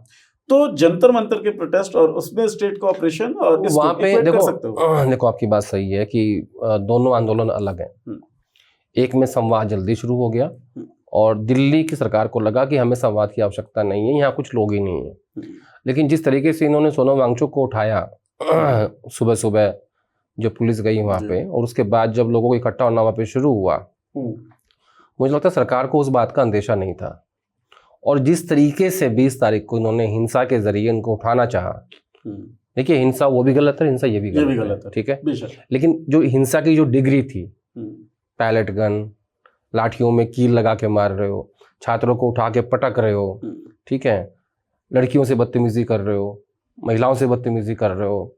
तो जंतर मंतर के प्रोटेस्ट और उसमें स्टेट कोऑपरेशन और वहां पे देखो देखो आपकी बात सही है कि दोनों आंदोलन अलग हैं। एक में संवाद जल्दी शुरू हो गया और दिल्ली की सरकार को लगा कि हमें संवाद की आवश्यकता नहीं है, यहाँ कुछ लोग ही नहीं है। लेकिन जिस तरीके से इन्होंने सोनम वांगचुक को उठाया सुबह सुबह जब पुलिस गई वहाँ पे, और उसके बाद जब लोगों को इकट्ठा होना वहाँ पे शुरू हुआ, मुझे लगता है सरकार को उस बात का अंदेशा नहीं था। और जिस तरीके से 20 तारीख को इन्होंने हिंसा के जरिए इनको उठाना चाहा, देखिए हिंसा वो भी गलत है, हिंसा ये भी गलत है, ठीक है। लेकिन जो हिंसा की जो डिग्री थी, पैलेट गन, लाठियों में कील लगा के मार रहे हो, छात्रों को उठा के पटक रहे हो, ठीक है, लड़कियों से बदतमीजी कर रहे हो, महिलाओं से बदतमीजी कर रहे हो,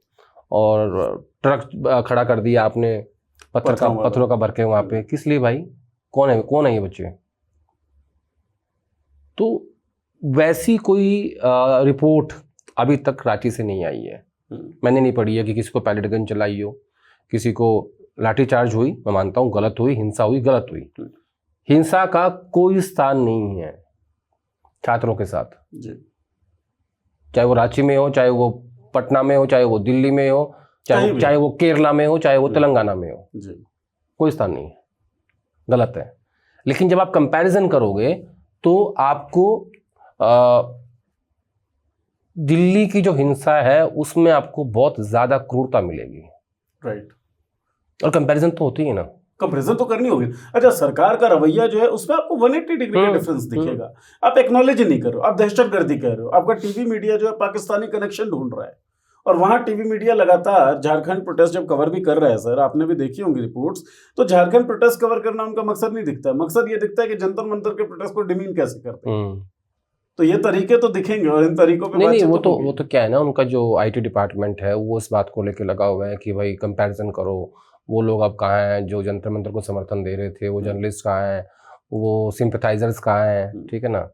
और ट्रक खड़ा कर दिया आपने पत्थरों का भर के वहाँ पे। किस लिए भाई? कौन है ये बच्चे? तो वैसी कोई रिपोर्ट अभी तक रांची से नहीं आई है, मैंने नहीं पढ़ी है कि किसी को पैलेट गन चलाई हो, किसी को लाठीचार्ज हुई। मैं मानता हूँ गलत हुई, हिंसा हुई, गलत हुई। हिंसा का कोई स्थान नहीं है छात्रों के साथ, चाहे वो रांची में हो, चाहे वो पटना में हो, चाहे वो दिल्ली में हो, चाहे वो केरला में हो, चाहे वो तेलंगाना में हो, कोई स्थान नहीं है, गलत है। लेकिन जब आप कंपैरिजन करोगे तो आपको दिल्ली की जो हिंसा है उसमें आपको बहुत ज्यादा क्रूरता मिलेगी, राइट। और कंपैरिजन तो होती है ना, कंपैरिजन तो करनी होगी। अच्छा, सरकार का रवैया जो है उसमें आपको 180 डिग्री का डिफरेंस दिखेगा। आप एक्नॉलेज नहीं कर रहे हो, आप दहशतगर्दी कह रहे हो। आपका टीवी मीडिया जो है पाकिस्तानी कनेक्शन ढूंढ रहा है, और वहां टीवी मीडिया लगातार झारखंड प्रोटेस्ट जब कवर भी कर रहा है, सर आपने भी देखी होंगी रिपोर्ट्स, तो झारखंड प्रोटेस्ट कवर करना उनका मकसद नहीं दिखता। मकसद ये दिखता है कि जंतर मंतर के प्रोटेस्ट को डिमीन कैसे करते हैं। तो ये तरीके तो दिखेंगे और इन तरीकों पे नहीं, वो तो क्या है ना, उनका जो आईटी डिपार्टमेंट है वो इस बात को लेकर लगा हुआ है कि भाई कंपैरिजन करो, वो लोग अब कहाँ हैं जो जंतर मंतर को समर्थन दे रहे थे, वो जर्नलिस्ट कहाँ हैं, वो सिंपैथाइजर्स कहाँ हैं, ठीक है ना।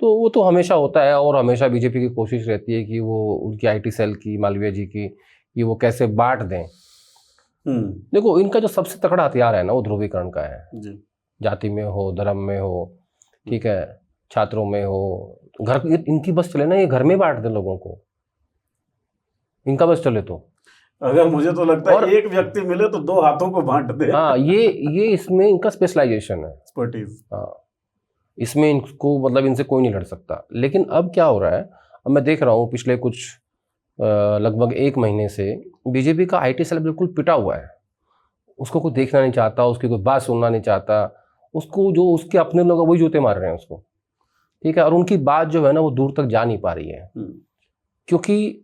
तो वो तो हमेशा होता है, और हमेशा बीजेपी की कोशिश रहती है कि वो उनकी आईटी सेल की, मालवीय जी की, कि वो कैसे बांट दें। देखो इनका जो सबसे तगड़ा हथियार है ना वो ध्रुवीकरण का है जी। जाति में हो, धर्म में हो, ठीक है, छात्रों में हो, घर इनकी बस चले ना, ये घर में बांट दें लोगों को, इनका बस चले। तो अगर मुझे तो लगता है एक व्यक्ति मिले तो 2 हाथों को बांट दे। हाँ, ये इसमें इनका स्पेशलाइजेशन है, एक्सपर्टीज। हाँ, इसमें इनको मतलब इनसे कोई नहीं लड़ सकता। लेकिन अब क्या हो रहा है, अब मैं देख रहा हूँ पिछले कुछ लगभग 1 महीने से बीजेपी का आईटी सेल बिल्कुल पिटा हुआ है। उसको कोई देखना नहीं चाहता, उसकी कोई बात सुनना नहीं चाहता, उसको जो उसके अपने लोग वही जूते मार रहे हैं उसको, ठीक है। और उनकी बात जो है ना वो दूर तक जा नहीं पा रही है, क्योंकि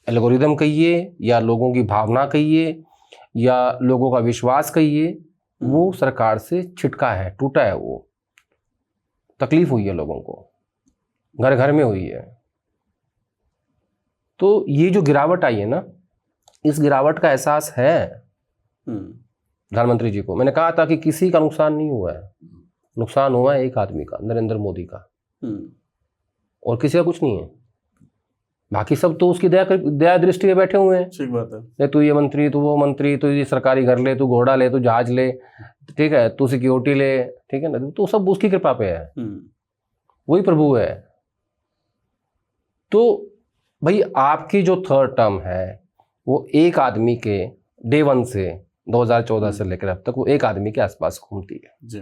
एल्गोरिदम कहिए या लोगों की भावना कहिए या लोगों का विश्वास कहिए, वो सरकार से छिटका है, टूटा है, वो तकलीफ हुई है लोगों को। घर घर में हुई है। तो ये जो गिरावट आई है ना, इस गिरावट का एहसास है प्रधानमंत्री जी को। मैंने कहा था कि किसी का नुकसान नहीं हुआ है, नुकसान हुआ है एक आदमी का, नरेंद्र मोदी का, और किसी का कुछ नहीं है। बाकी सब तो उसकी दया दृष्टि में बैठे हुए हैं। ठीक बात है। तू ये मंत्री, तू वो मंत्री, तू ये सरकारी घर ले, तू घोड़ा ले, तू जहाज ले, ठीक है, तू सिक्योरिटी ले, ठीक है ना, तो सब उसकी कृपा पे है, वही प्रभु है। तो भाई आपकी जो थर्ड टर्म है वो एक आदमी के डे 1 से 2014 से लेकर अब तक वो एक आदमी के आसपास घूमती है जी।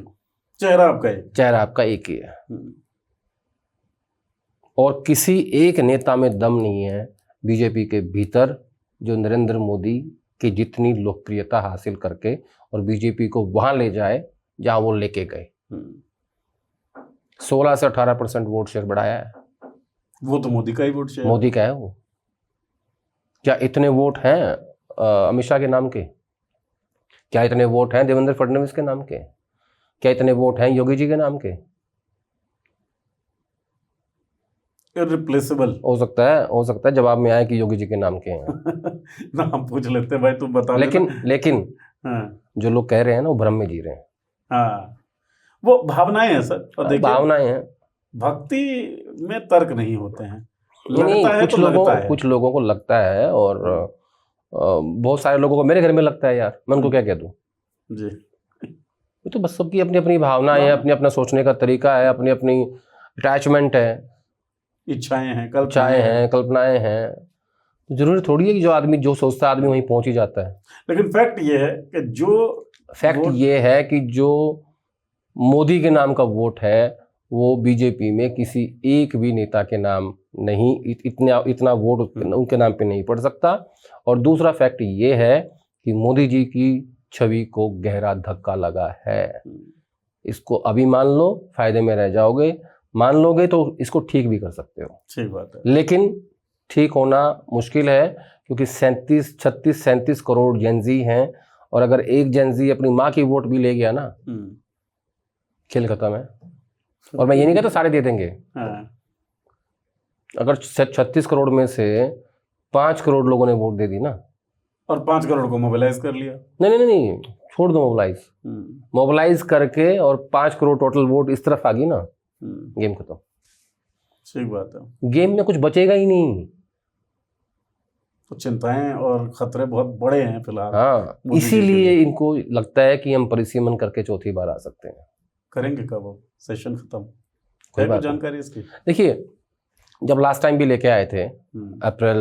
चेहरा आपका एक ही है, और किसी एक नेता में दम नहीं है बीजेपी के भीतर जो नरेंद्र मोदी की जितनी लोकप्रियता हासिल करके और बीजेपी को वहां ले जाए जहां वो लेके गए। 16 से 18% वोट शेयर बढ़ाया है। वो तो मोदी का ही वोट शेयर, मोदी का है वो। क्या इतने वोट हैं अमित शाह के नाम के? क्या इतने वोट हैं देवेंद्र फडणवीस के नाम के? क्या इतने वोट हैं योगी जी के नाम के? इररिप्लेसेबल हो सकता है जवाब में आए कि योगी जी के नाम के हैं। नाम पूछ लेते भाई, तुम बता। लेकिन हाँ। जो लोग कह रहे हैं ना वो भ्रम में जी रहे हैं। हाँ, वो भावनाएं हैं सर। और देखिए, भावनाएं हैं, भक्ति में तर्क नहीं होते हैं। नहीं, कुछ लोगों को लगता है, और बहुत सारे लोगों को, मेरे घर में लगता है यार, मैं उनको क्या कह दूं जी। ये तो बस सबकी अपनी अपनी भावना है, अपनी अपना सोचने का तरीका है, अपनी अपनी अटैचमेंट है, इच्छाएं हैं, कल्पनाएं हैं। जरूरी थोड़ी है कि जो आदमी जो सोचता है आदमी वहीं पहुंच ही जाता है। लेकिन फैक्ट ये है कि जो मोदी के नाम का वोट है वो बीजेपी में किसी एक भी नेता के नाम नहीं, इतना वोट उनके नाम पे नहीं पड़ सकता। और दूसरा फैक्ट ये है कि मोदी जी की छवि को गहरा धक्का लगा है। इसको अभी मान लो, फायदे में रह जाओगे, मान लोगे तो इसको ठीक भी कर सकते हो। ठीक बात है। लेकिन ठीक होना मुश्किल है, क्योंकि 37 करोड़ जेनजी हैं, और अगर एक जेनजी अपनी माँ की वोट भी ले गया ना, खेल खत्म है। और मैं ये नहीं कहता सारे दे देंगे। अगर 36 करोड़ में से 5 करोड़ लोगों ने वोट दे दी ना, और 5 करोड़ को मोबिलाइज कर लिया, नहीं, छोड़ दो मोबिलाइज करके, और 5 करोड़ टोटल वोट इस तरफ आ गई ना, गेम खत्म। ठीक बात है। गेम में कुछ बचेगा ही नहीं। तो चिंताएं और खतरे बहुत बड़े हैं फिलहाल। हाँ, इसीलिए इनको लगता है कि हम परिसीमन करके चौथी बार आ सकते हैं। करेंगे कब वो सेशन खत्म? कोई बात जानकारी इसकी? देखिए, जब लास्ट टाइम भी लेके आए थे अप्रैल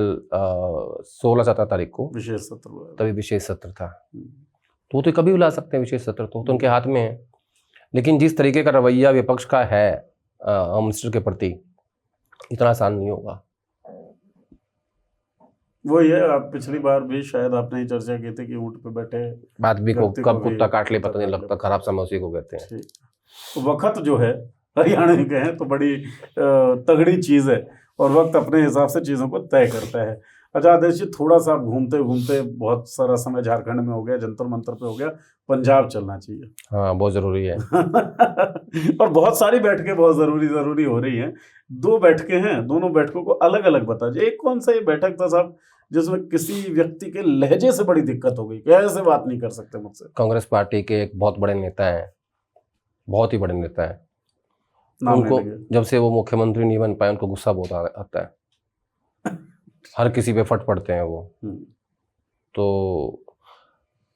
16-17 तारीख को विशेष सत्र, तभी विशेष सत्र था, तो वो तो कभी बुला सकते हैं विशेष सत्र, तो उनके हाथ में है। लेकिन जिस तरीके का रवैया विपक्ष का है होम मिनिस्टर के प्रति, इतना आसान नहीं होगा। वो ये आप पिछली बार भी शायद आपने ही चर्चा की थी कि ऊंट पे बैठे आदमी को कब कुत्ता काट ले पता नहीं लगता, खराब समय उसी को कहते हैं। वक्त जो है हरियाणा के हैं तो बड़ी तगड़ी चीज़ है, और वक्त अपने हिसाब से चीज़ों को तय करता है। अच्छा आदेश जी, थोड़ा सा घूमते घूमते बहुत सारा समय झारखंड में हो गया, जंतर मंतर पे हो गया, पंजाब चलना चाहिए। हाँ, बहुत ज़रूरी है। और बहुत सारी बैठकें बहुत ज़रूरी हो रही हैं। 2 बैठकें हैं, दोनों बैठकों को अलग अलग बता दीजिए। एक कौन सा ये बैठक था साहब जिसमें किसी व्यक्ति के लहजे से बड़ी दिक्कत हो गई, कैसे बात नहीं कर सकते मुझसे? कांग्रेस पार्टी के एक बहुत बड़े नेता हैं, बहुत ही बड़े नेता हैं, उनको जब से वो मुख्यमंत्री नहीं बन पाए उनको गुस्सा बहुत आता है। हर किसी पे फट पड़ते हैं वो। तो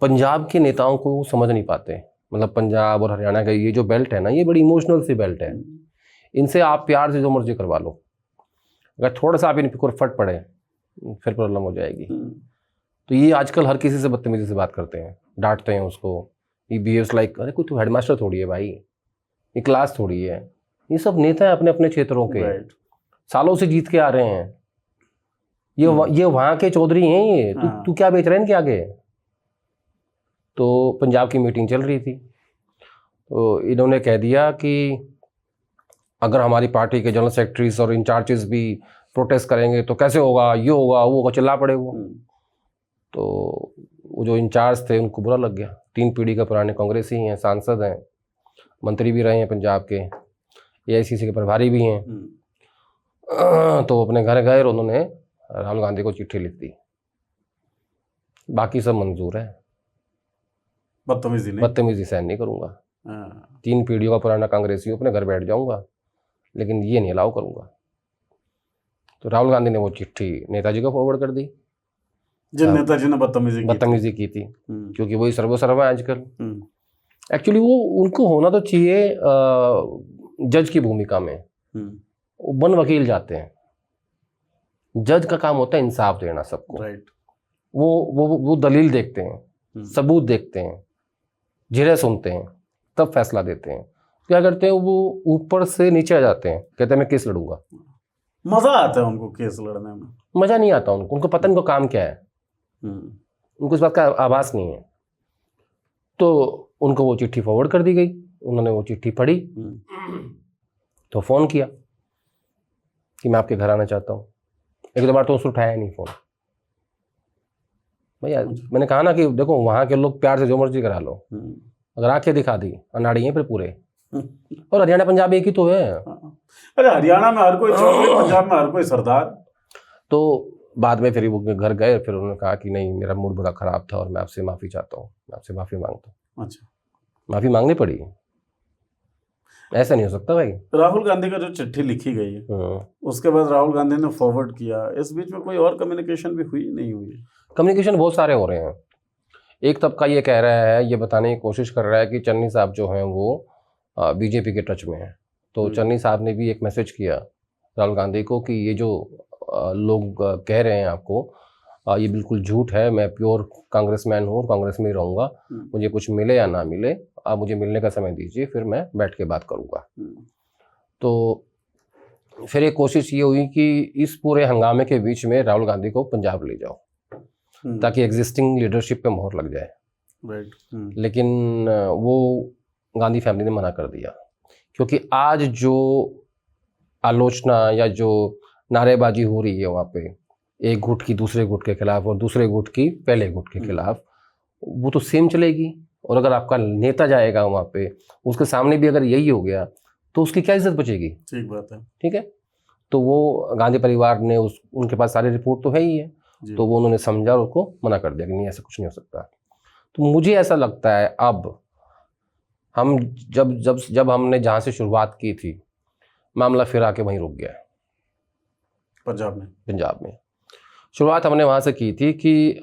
पंजाब के नेताओं को समझ नहीं पाते, मतलब पंजाब और हरियाणा का ये जो बेल्ट है ना, ये बड़ी इमोशनल सी बेल्ट है। इनसे आप प्यार से जो मर्जी करवा लो, अगर थोड़ा सा आप इन पर फट पड़े फिर प्रॉब्लम हो जाएगी। तो ये आजकल हर किसी से बदतमीजी से बात करते हैं, डांटते हैं उसको। ये बिहेव्स लाइक, अरे कोई तो हेडमास्टर थोड़ी है भाई, ये क्लास थोड़ी है। ये सब नेता है अपने अपने क्षेत्रों के, सालों से जीत के आ रहे हैं। ये वहाँ के चौधरी हैं। ये तू क्या बेच रहे हैं इनके आगे? तो पंजाब की मीटिंग चल रही थी, तो इन्होंने कह दिया कि अगर हमारी पार्टी के जनरल सेक्रेटरीज और इंचार्जेस भी प्रोटेस्ट करेंगे तो कैसे होगा, ये होगा वो होगा, चिल्ला पड़े वो। तो वो जो इंचार्ज थे उनको बुरा लग गया। 3 पीढ़ी के पुराने कांग्रेसी हैं, सांसद हैं, मंत्री भी रहे हैं पंजाब के, AICC के प्रभारी भी हैं। तो अपने घर गए और उन्होंने राहुल गांधी को चिट्ठी लिख दी, बाकी सब मंजूर है, बदतमीजी सहन नहीं करूंगा, 3 पीढ़ियों का पुराना कांग्रेसी हूं, अपने घर बैठ जाऊंगा, लेकिन ये नहीं अलाउ करूंगा। तो राहुल गांधी ने वो चिट्ठी नेताजी को फॉरवर्ड कर दी, जिन नेताजी ने बदतमीजी की थी, क्योंकि वही सर्वसर्वा है आजकल। एक्चुअली वो उनको होना तो चाहिए जज की भूमिका में, वन वकील जाते हैं, जज का काम होता है इंसाफ देना सबको। राइट। वो दलील देखते हैं, सबूत देखते हैं, जिरह सुनते हैं, तब फैसला देते हैं। क्या करते हैं वो ऊपर से नीचे आ जाते हैं, कहते हैं मैं केस लड़ूंगा। मजा आता है उनको केस लड़ने में? मजा नहीं आता उनको पता नहीं उनको काम क्या है, उनको इस बात का आभास नहीं है। तो उनको वो चिट्ठी फॉरवर्ड कर दी गई, उन्होंने वो चिट्ठी पढ़ी, तो फ़ोन किया कि मैं आपके घर आना चाहता हूँ। 1-2 बार तो उसने उठाया नहीं फ़ोन। भैया मैंने कहा ना कि देखो वहाँ के लोग प्यार से जो मर्जी करा लो, अगर आंखें दिखा दी अनाड़ी हैं फिर पूरे। और हरियाणा पंजाब एक ही तो है। अरे हरियाणा में हर कोई चौधरी, पंजाब में हर कोई सरदार। तो बाद में फिर वो घर गए, फिर उन्होंने कहा कि नहीं मेरा मूड बड़ा ख़राब था और मैं आपसे माफ़ी चाहता हूँ, मैं आपसे माफ़ी मांगता हूँ। अच्छा, माफ़ी मांगनी पड़ी, ऐसा नहीं हो सकता भाई। राहुल गांधी का जो चिट्ठी लिखी गई उसके बाद राहुल गांधी ने फॉरवर्ड किया, इस बीच में कोई और कम्युनिकेशन भी हुई नहीं हुई? कम्युनिकेशन बहुत सारे हो रहे हैं। एक तबका ये कह रहा है, ये बताने की कोशिश कर रहा है कि चन्नी साहब जो हैं वो बीजेपी के टच में हैं। तो चन्नी साहब ने भी एक मैसेज किया राहुल गांधी को कि ये जो लोग कह रहे हैं आपको, ये बिल्कुल झूठ है, मैं प्योर कांग्रेसमैन हूँ और कांग्रेस में ही रहूँगा, मुझे कुछ मिले या ना मिले, आप मुझे मिलने का समय दीजिए, फिर मैं बैठ के बात करूँगा। तो फिर एक कोशिश ये हुई कि इस पूरे हंगामे के बीच में राहुल गांधी को पंजाब ले जाओ ताकि एग्जिस्टिंग लीडरशिप पे मोहर लग जाए। राइट। लेकिन वो गांधी फैमिली ने मना कर दिया, क्योंकि आज जो आलोचना या जो नारेबाजी हो रही है वहाँ पे, एक गुट की दूसरे गुट के खिलाफ और दूसरे गुट की पहले गुट के खिलाफ, वो तो सेम चलेगी। और अगर आपका नेता जाएगा वहाँ पे, उसके सामने भी अगर यही हो गया तो उसकी क्या इज्जत बचेगी? ठीक बात है। ठीक है। तो वो गांधी परिवार ने उनके पास सारी रिपोर्ट तो है ही है, तो वो उन्होंने समझा और उसको मना कर दिया कि नहीं ऐसा कुछ नहीं हो सकता। तो मुझे ऐसा लगता है अब हम जब हमने जहाँ से शुरुआत की थी, मामला फिर आके वहीं रुक गया है। पंजाब में शुरुआत हमने वहाँ से की थी कि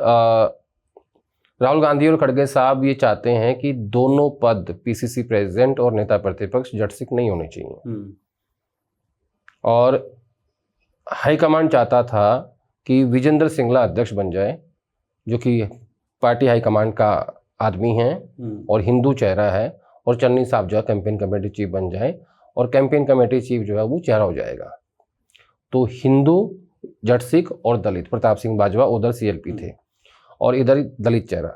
राहुल गांधी और खड़गे साहब ये चाहते हैं कि दोनों पद पीसीसी प्रेसिडेंट और नेता प्रतिपक्ष जटसिक नहीं होने चाहिए। और हाईकमांड चाहता था कि विजेंद्र सिंगला अध्यक्ष बन जाए, जो कि पार्टी हाईकमांड का आदमी है और हिंदू चेहरा है, और चन्नी साहब जो है कैंपेन कमेटी चीफ बन जाए, और कैंपेन कमेटी चीफ जो है वो चेहरा हो जाएगा। तो हिंदू, जटसिक और दलित, प्रताप सिंह बाजवा उधर सीएलपी थे और इधर दलित चेहरा,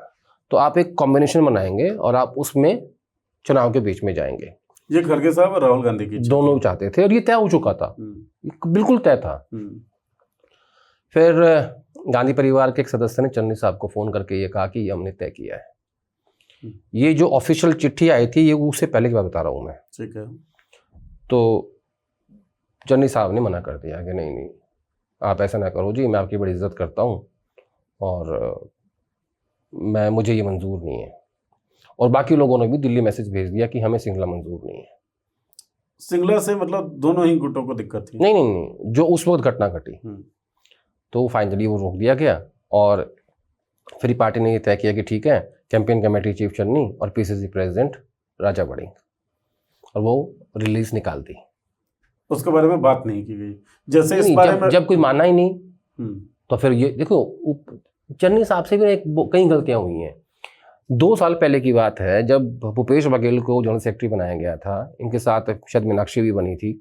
तो आप एक कॉम्बिनेशन बनाएंगे और आप उसमें चुनाव के बीच में जाएंगे। ये खड़गे साहब और राहुल गांधी की दोनों चाहते थे और ये तय हो चुका था, बिल्कुल तय था। फिर गांधी परिवार के एक सदस्य ने चन्नी साहब को फोन करके ये कहा कि ये हमने तय किया है। ये जो ऑफिशियल चिट्ठी आई थी ये उससे पहले की बात बता रहा हूँ मैं। ठीक है। तो चन्नी साहब ने मना कर दिया कि नहीं आप ऐसा ना करो जी, मैं आपकी बड़ी इज्जत करता हूँ और मुझे ये मंजूर नहीं है। और बाकी लोगों ने भी दिल्ली मैसेज भेज दिया कि हमें सिंगला मंजूर नहीं है। सिंगला से मतलब दोनों ही गुटों को दिक्कत थी? नहीं, जो उस वक्त घटना घटी, तो फाइनली वो रोक दिया गया। और फिर पार्टी ने ये तय किया कि ठीक है, कैंपेन कमेटी चीफ चन्नी और पीसीसी प्रेसिडेंट राजा वड़िंग, और वो रिलीज निकाल दी। उसके बारे में बात नहीं की गई जैसे इस बारे में जब कोई माना ही नहीं तो फिर ये देखो चन्नी साहब से भी कई गलतियां हुई हैं। 2 साल पहले की बात है जब भूपेश बघेल को जनरल सेक्रेटरी बनाया गया था, इनके साथ शायद मीनाक्षी भी बनी थी,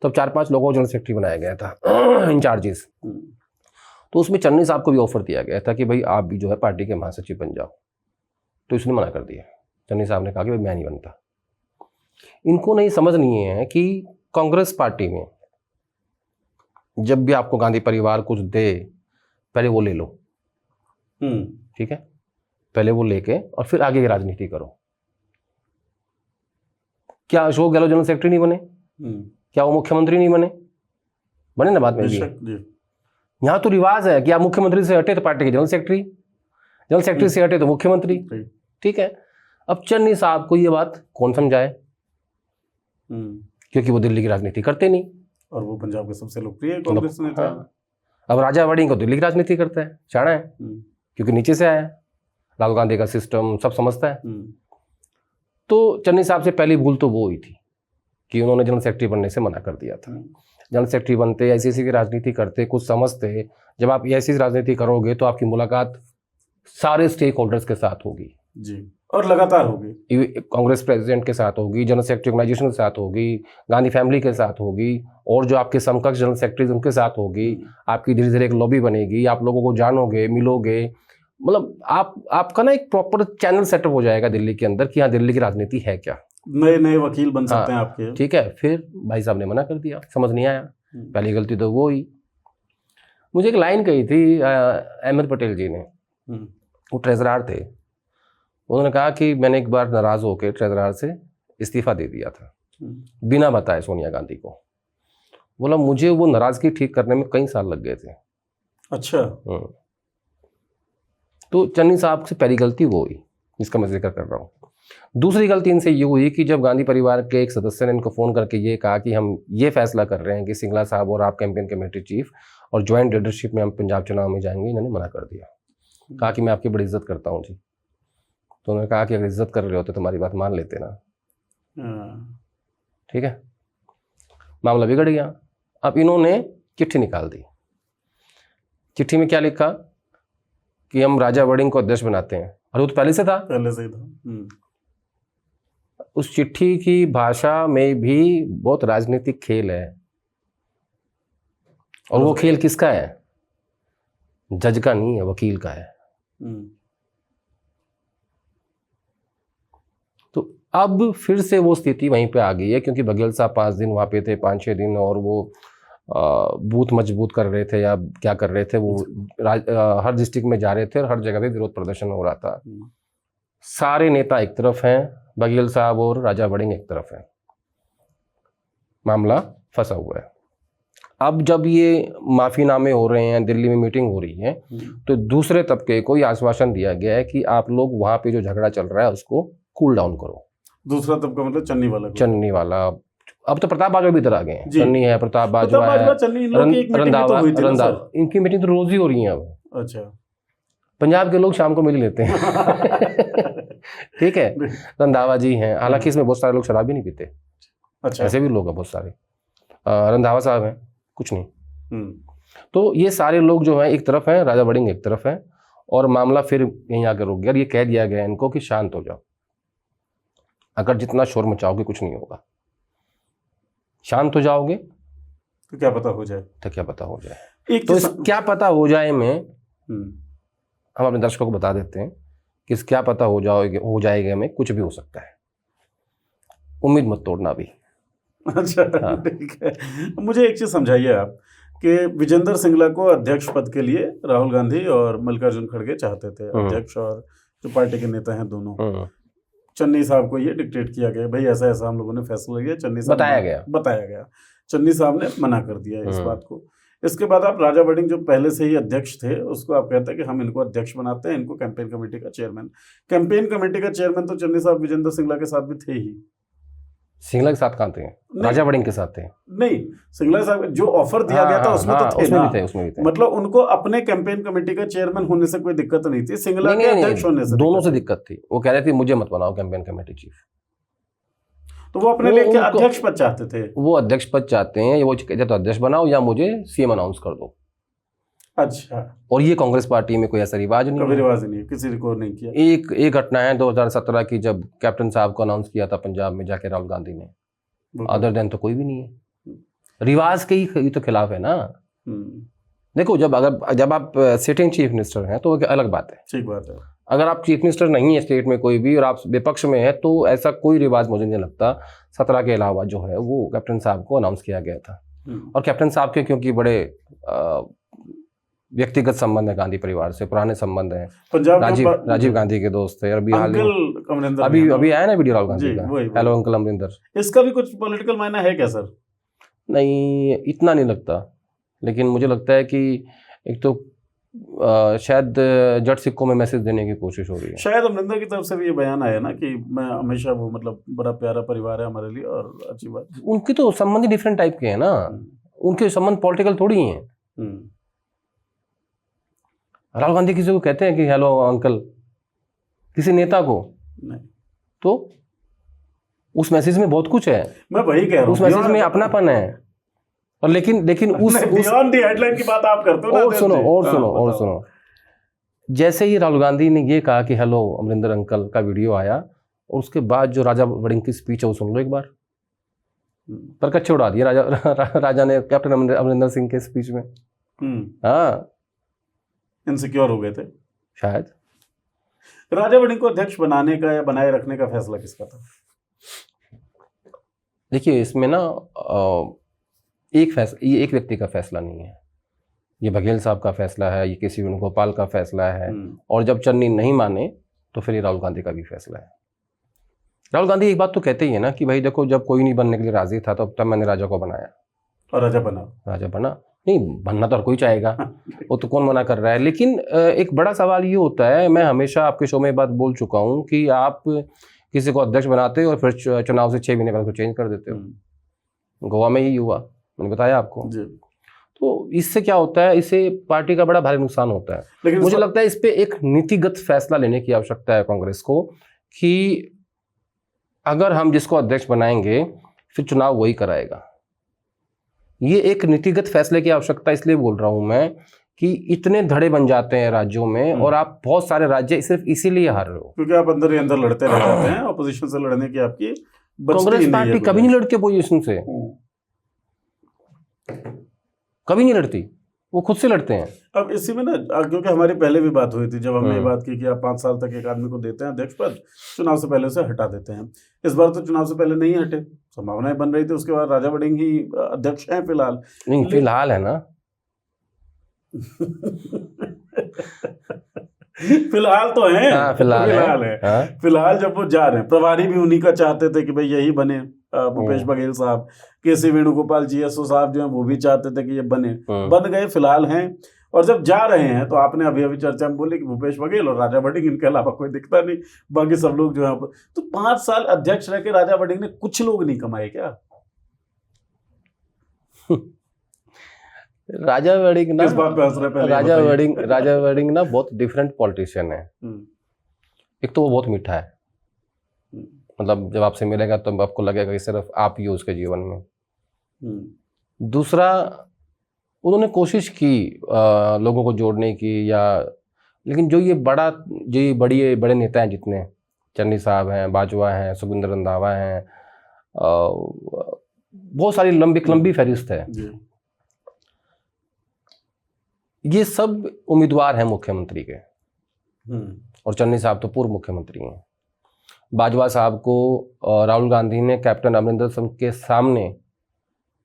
तब 4-5 लोगों को जनरल सेक्रेटरी बनाया गया था इंचार्जेस। तो उसमें चन्नी साहब को भी ऑफर दिया गया था कि भाई आप भी जो है पार्टी के महासचिव बन जाओ, तो इसने मना कर दिया। चन्नी साहब ने कहा कि भाई मैं नहीं बनता। इनको नहीं समझ नहीं है कि कांग्रेस पार्टी में जब भी आपको गांधी परिवार कुछ दे, पहले वो ले लो, ठीक है, पहले वो लेके और फिर आगे की राजनीति करो। क्या अशोक गहलोत जनरल सेक्रेटरी नहीं बने? क्या वो मुख्यमंत्री नहीं बने? बने ना बाद में भी। बेशक जी। यहाँ तो रिवाज है कि आप मुख्यमंत्री से हटे तो पार्टी के जनरल सेक्रेटरी से हटे तो मुख्यमंत्री। ठीक है, अब चन्नी साहब को ये बात कौन समझाए, क्योंकि वो दिल्ली की राजनीति करते नहीं और वो पंजाब के सबसे लोकप्रिय कांग्रेस नेता। हाँ। अब राजा वड़िंग को दिल्ली की राजनीति करता है, चाणा है, क्योंकि नीचे से आया है, राहुल गांधी का सिस्टम सब समझता है। तो चन्नी साहब से पहली भूल तो वो ही थी कि उन्होंने जनरल सेक्रेटरी बनने से मना कर दिया था। जनरल सेक्रेटरी बनते, ऐसी की राजनीति करते, कुछ समझते। जब आप ऐसी राजनीति करोगे तो आपकी मुलाकात सारे स्टेक होल्डर्स के साथ होगी जी, और लगातार होगी। कांग्रेस प्रेसिडेंट के साथ होगी, जनरल सेक्रेटरी ऑर्गेनाइजेशन के साथ होगी, गांधी फैमिली के साथ होगी, और जो आपके समकक्ष जनरल सेक्रेटरी उनके साथ होगी। आपकी धीरे धीरे एक लॉबी बनेगी, आप लोगों को जानोगे, मिलोगे, मतलब आपका ना एक प्रॉपर चैनल सेटअप हो जाएगा दिल्ली के अंदर कि हाँ दिल्ली की राजनीति है क्या। नए नए वकील बन सकते हैं आपके। ठीक है, फिर भाई साहब ने मना कर दिया, समझ नहीं आया। पहली गलती तो वो ही। मुझे एक लाइन कही थी अहमद पटेल जी ने, वो ट्रेजरार थे, उन्होंने कहा कि मैंने एक बार नाराज होकर ट्रेजरार से इस्तीफा दे दिया था बिना बताए सोनिया गांधी को। बोला मुझे वो नाराजगी ठीक करने में कई साल लग गए थे। अच्छा। तो चन्नी साहब से पहली गलती वो हुई जिसका मैं जिक्र कर रहा हूँ। दूसरी गलती इनसे ये हुई कि जब गांधी परिवार के एक सदस्य ने इनको फ़ोन करके ये कहा कि हम ये फैसला कर रहे हैं कि सिंगला साहब और आप कैंपेन कमेटी चीफ और ज्वाइंट लीडरशिप में हम पंजाब चुनाव में जाएंगे, इन्होंने मना कर दिया। कहा कि मैं आपकी बड़ी इज्जत करता हूँ जी। तो उन्होंने कहा कि अगर इज्जत कर रहे होते तो तुम्हारी बात मान लेते ना। ठीक है, मामला बिगड़ गया। अब इन्होंने चिट्ठी निकाल दी। चिट्ठी में क्या लिखा कि हम राजा वड़िंग को अध्यक्ष बनाते हैं, और वो तो पहले से था। उस चिट्ठी की भाषा में भी बहुत राजनीतिक खेल है, और वो खेल किसका है? जज का नहीं है, वकील का है। तो अब फिर से वो स्थिति वहीं पे आ गई है, क्योंकि बघेल साहब 5 दिन वहां पे थे, 5-6 दिन, और वो बूथ मजबूत कर रहे थे या क्या कर रहे थे, वो हर डिस्ट्रिक्ट में जा रहे थे और हर जगह पे विरोध प्रदर्शन हो रहा था। सारे नेता एक तरफ हैं, बघेल साहब और राजा वड़िंग एक तरफ हैं, मामला फंसा हुआ है। अब जब ये माफीनामे हो रहे हैं, दिल्ली में मीटिंग हो रही है, तो दूसरे तबके को ये आश्वासन दिया गया है कि आप लोग वहां पे जो झगड़ा चल रहा है उसको कूल डाउन करो। दूसरा तबका मतलब चन्नी वाला। अब तो प्रताप बाजवा भी इधर आ गए हैं। चन्नी है, प्रताप बाजवा है, रंधावा, इनकी मीटिंग तो रोज ही हो रही है अब। अच्छा, पंजाब के लोग शाम को मिल लेते हैं। ठीक है, रंधावा जी हैं, हालांकि इसमें बहुत सारे लोग शराब भी नहीं पीते। अच्छा, ऐसे भी लोग हैं बहुत सारे। रंधावा साहब हैं, कुछ नहीं। तो ये सारे लोग जो हैं एक तरफ हैं, राजा वड़िंग एक तरफ हैं, और मामला फिर यहीं आकर रुक गया। ये कह दिया गया इनको कि शांत हो जाओ, अगर जितना शोर मचाओगे कुछ नहीं होगा, शांत हो जाओगे तो क्या पता हो जाए। तो इस क्या पता हो जाए में हम अपने दर्शकों को बता देते हैं कि इस क्या पता हो जाएगा में कुछ भी हो सकता है, उम्मीद मत तोड़ना भी। अच्छा, हाँ। ठीक है, मुझे एक चीज समझाइए आप कि विजेंद्र सिंगला को अध्यक्ष पद के लिए राहुल गांधी और मल्लिकार्जुन खड़गे चाहते थे, अध्यक्ष और जो पार्टी के नेता हैं दोनों। चन्नी साहब को ये डिक्टेट किया गया, भाई ऐसा ऐसा हम लोगों ने फैसला लिया, चन्नी साहब बताया गया, चन्नी साहब ने मना कर दिया इस बात को। इसके बाद आप राजा वड़िंग जो पहले से ही अध्यक्ष थे उसको आप कहते हैं कि हम इनको अध्यक्ष बनाते हैं, इनको कैंपेन कमेटी का चेयरमैन तो चन्नी साहब विजेंद्र सिंगला के साथ भी थे ही। सिंगला के साथ कहाँ थे? राजा वड़िंग के साथ थे। नहीं, सिंगला साहब जो ऑफर दिया गया था उसमें तो थे ना, उसमें भी थे। मतलब उनको अपने कैंपेन कमेटी का चेयरमैन होने से कोई दिक्कत नहीं थी, सिंगला के अध्यक्ष होने से दोनों से दिक्कत थी। वो कह रहे थे मुझे मत बनाओ कैंपेन कमेटी चीफ, तो वो अपने लिए अध्यक्ष पद चाहते थे। वो अध्यक्ष पद चाहते हैं, वो कहते तो अध्यक्ष बनाओ या मुझे सीएम अनाउंस कर दो। अच्छा, और ये कांग्रेस पार्टी में कोई ऐसा रिवाज नहीं, कभी रिवाज नहीं, किसी ने को नहीं किया। एक घटना है 2017 की, जब कैप्टन साहब को अनाउंस किया था पंजाब में जाके राहुल गांधी ने, अदर देन तो कोई भी नहीं है। रिवाज के ही तो खिलाफ है ना। देखो, जब आप सिटिंग चीफ मिनिस्टर हैं तो अलग बात है, ठीक बात है। अगर आप चीफ मिनिस्टर नहीं है स्टेट में कोई भी और आप विपक्ष में है तो ऐसा कोई रिवाज मुझे नहीं लगता। 17 के अलावा जो है वो कैप्टन साहब को अनाउंस किया गया था, और कैप्टन साहब के क्योंकि बड़े व्यक्तिगत संबंध है गांधी परिवार से, पुराने संबंध हैं। राजीव गांधी के दोस्त थे। अभी आया ना वीडियो राहुल गांधी का, हेलो अंकल अमरिंदर। इसका भी कुछ पॉलिटिकल मायना है क्या सर? नहीं, इतना नहीं लगता। लेकिन मुझे लगता है कि एक तो शायद जट सिक्कों में मैसेज देने की कोशिश हो रही है। शायद अमरिंदर की तरफ से भी ये बयान आया ना कि मैं हमेशा वो मतलब बड़ा प्यारा परिवार है हमारे लिए और अच्छी बात। उनकी तो संबंध ही डिफरेंट टाइप के हैं ना, उनके संबंध पॉलिटिकल थोड़ी ही हैं। राहुल गांधी किसी को कहते हैं कि हेलो अंकल, किसी नेता को नहीं, तो उस मैसेज में बहुत कुछ है। मैं वही कह रहा हूँ, उस मैसेज में अपनापन है। और लेकिन उस बियॉन्ड द हेडलाइन की बात आप करते हो ना। और सुनो, जैसे ही राहुल गांधी ने ये कहा कि हेलो अमरिंदर अंकल का वीडियो आया, और उसके बाद जो राजा वड़िंग की स्पीच है वो सुन लो एक बार। पर कच्चे उड़ा दिए राजा ने कैप्टन अमरिंदर सिंह के स्पीच में। हाँ, इनसिक्योर हो गए थे शायद। राजा वड़िंग को अध्यक्ष बनाने का या बनाए रखने का फैसला किसका था? देखिए, इसमें ना ये एक व्यक्ति का फैसला नहीं है, ये बघेल साहब का फैसला है, ये केसी वेणुगोपाल का फैसला है, और जब चन्नी नहीं माने तो फिर ये राहुल गांधी का भी फैसला है। राहुल गांधी एक बात तो कहते ही है ना कि भाई देखो, जब कोई नहीं बनने के लिए राजी था तब मैंने राजा को बनाया, और राजा बना। नहीं बनना तो हर कोई चाहेगा, वो तो कौन मना कर रहा है। लेकिन एक बड़ा सवाल ये होता है, मैं हमेशा आपके शो में बात बोल चुका हूँ कि आप किसी को अध्यक्ष बनाते हो और फिर चुनाव से 6 महीने बाद उसको चेंज कर देते हो। गोवा में यही हुआ, मैंने बताया आपको। तो इससे क्या होता है, इससे पार्टी का बड़ा भारी नुकसान होता है। लेकिन मुझे लगता है इस पे एक नीतिगत फैसला लेने की आवश्यकता है कांग्रेस को, कि अगर हम जिसको अध्यक्ष बनाएंगे फिर चुनाव वही कराएगा। ये एक नीतिगत फैसले की आवश्यकता इसलिए बोल रहा हूं मैं कि इतने धड़े बन जाते हैं राज्यों में, और आप बहुत सारे राज्य सिर्फ इसीलिए हार रहे हो क्योंकि आप अंदर ही अंदर लड़ते रह जाते हैं। ऑपोजिशन से लड़ने की आपकी कांग्रेस पार्टी कभी नहीं लड़ती अपोजिशन से, कभी नहीं लड़ती, वो खुद से लड़ते हैं। अब इसी में ना, क्योंकि हमारी पहले भी बात हुई थी जब हमने ये बात की कि आप 5 साल तक एक आदमी को देते हैं अध्यक्ष पद, चुनाव से पहले उसे हटा देते हैं। इस बार तो चुनाव से पहले नहीं हटे, संभावनाएं बन रही थी। उसके बाद राजा वड़िंग ही अध्यक्ष हैं फिलहाल। नहीं, फिलहाल है ना फिलहाल तो है। हाँ, फिलहाल है। हाँ? फिलहाल जब वो जा रहे हैं, प्रभारी भी उन्हीं का चाहते थे कि भाई यही बने, भूपेश बघेल साहब, केसी वेणुगोपाल जीएसओ साहब जो हैं वो भी चाहते थे कि ये बने, बन गए, फिलहाल हैं। और जब जा रहे हैं तो आपने अभी चर्चा में बोले कि भूपेश बघेल और राजा वड़िंग, इनके अलावा कोई दिखता नहीं, बाकी सब लोग जो है। तो 5 साल अध्यक्ष रह के राजा वड़िंग ने कुछ लोग नहीं कमाए क्या? राजा वड़िंग ना, इस बात पे हंस रहे पहले। राजा वड़िंग ना बहुत डिफरेंट पॉलिटिशियन है। एक तो वो बहुत मीठा है, मतलब जब आपसे मिलेगा तो आपको लगेगा कि सिर्फ आप ही हो उसके जीवन में। दूसरा, उन्होंने कोशिश की लोगों को जोड़ने की, लेकिन जो ये बड़े नेता हैं, जितने चन्नी साहब हैं, बाजवा हैं, सुखविंदर रंधावा हैं, बहुत सारी लंबी फहरिस्त है। ये सब उम्मीदवार हैं मुख्यमंत्री के, और चन्नी साहब तो पूर्व मुख्यमंत्री हैं। बाजवा साहब को राहुल गांधी ने कैप्टन अमरिंदर सिंह के सामने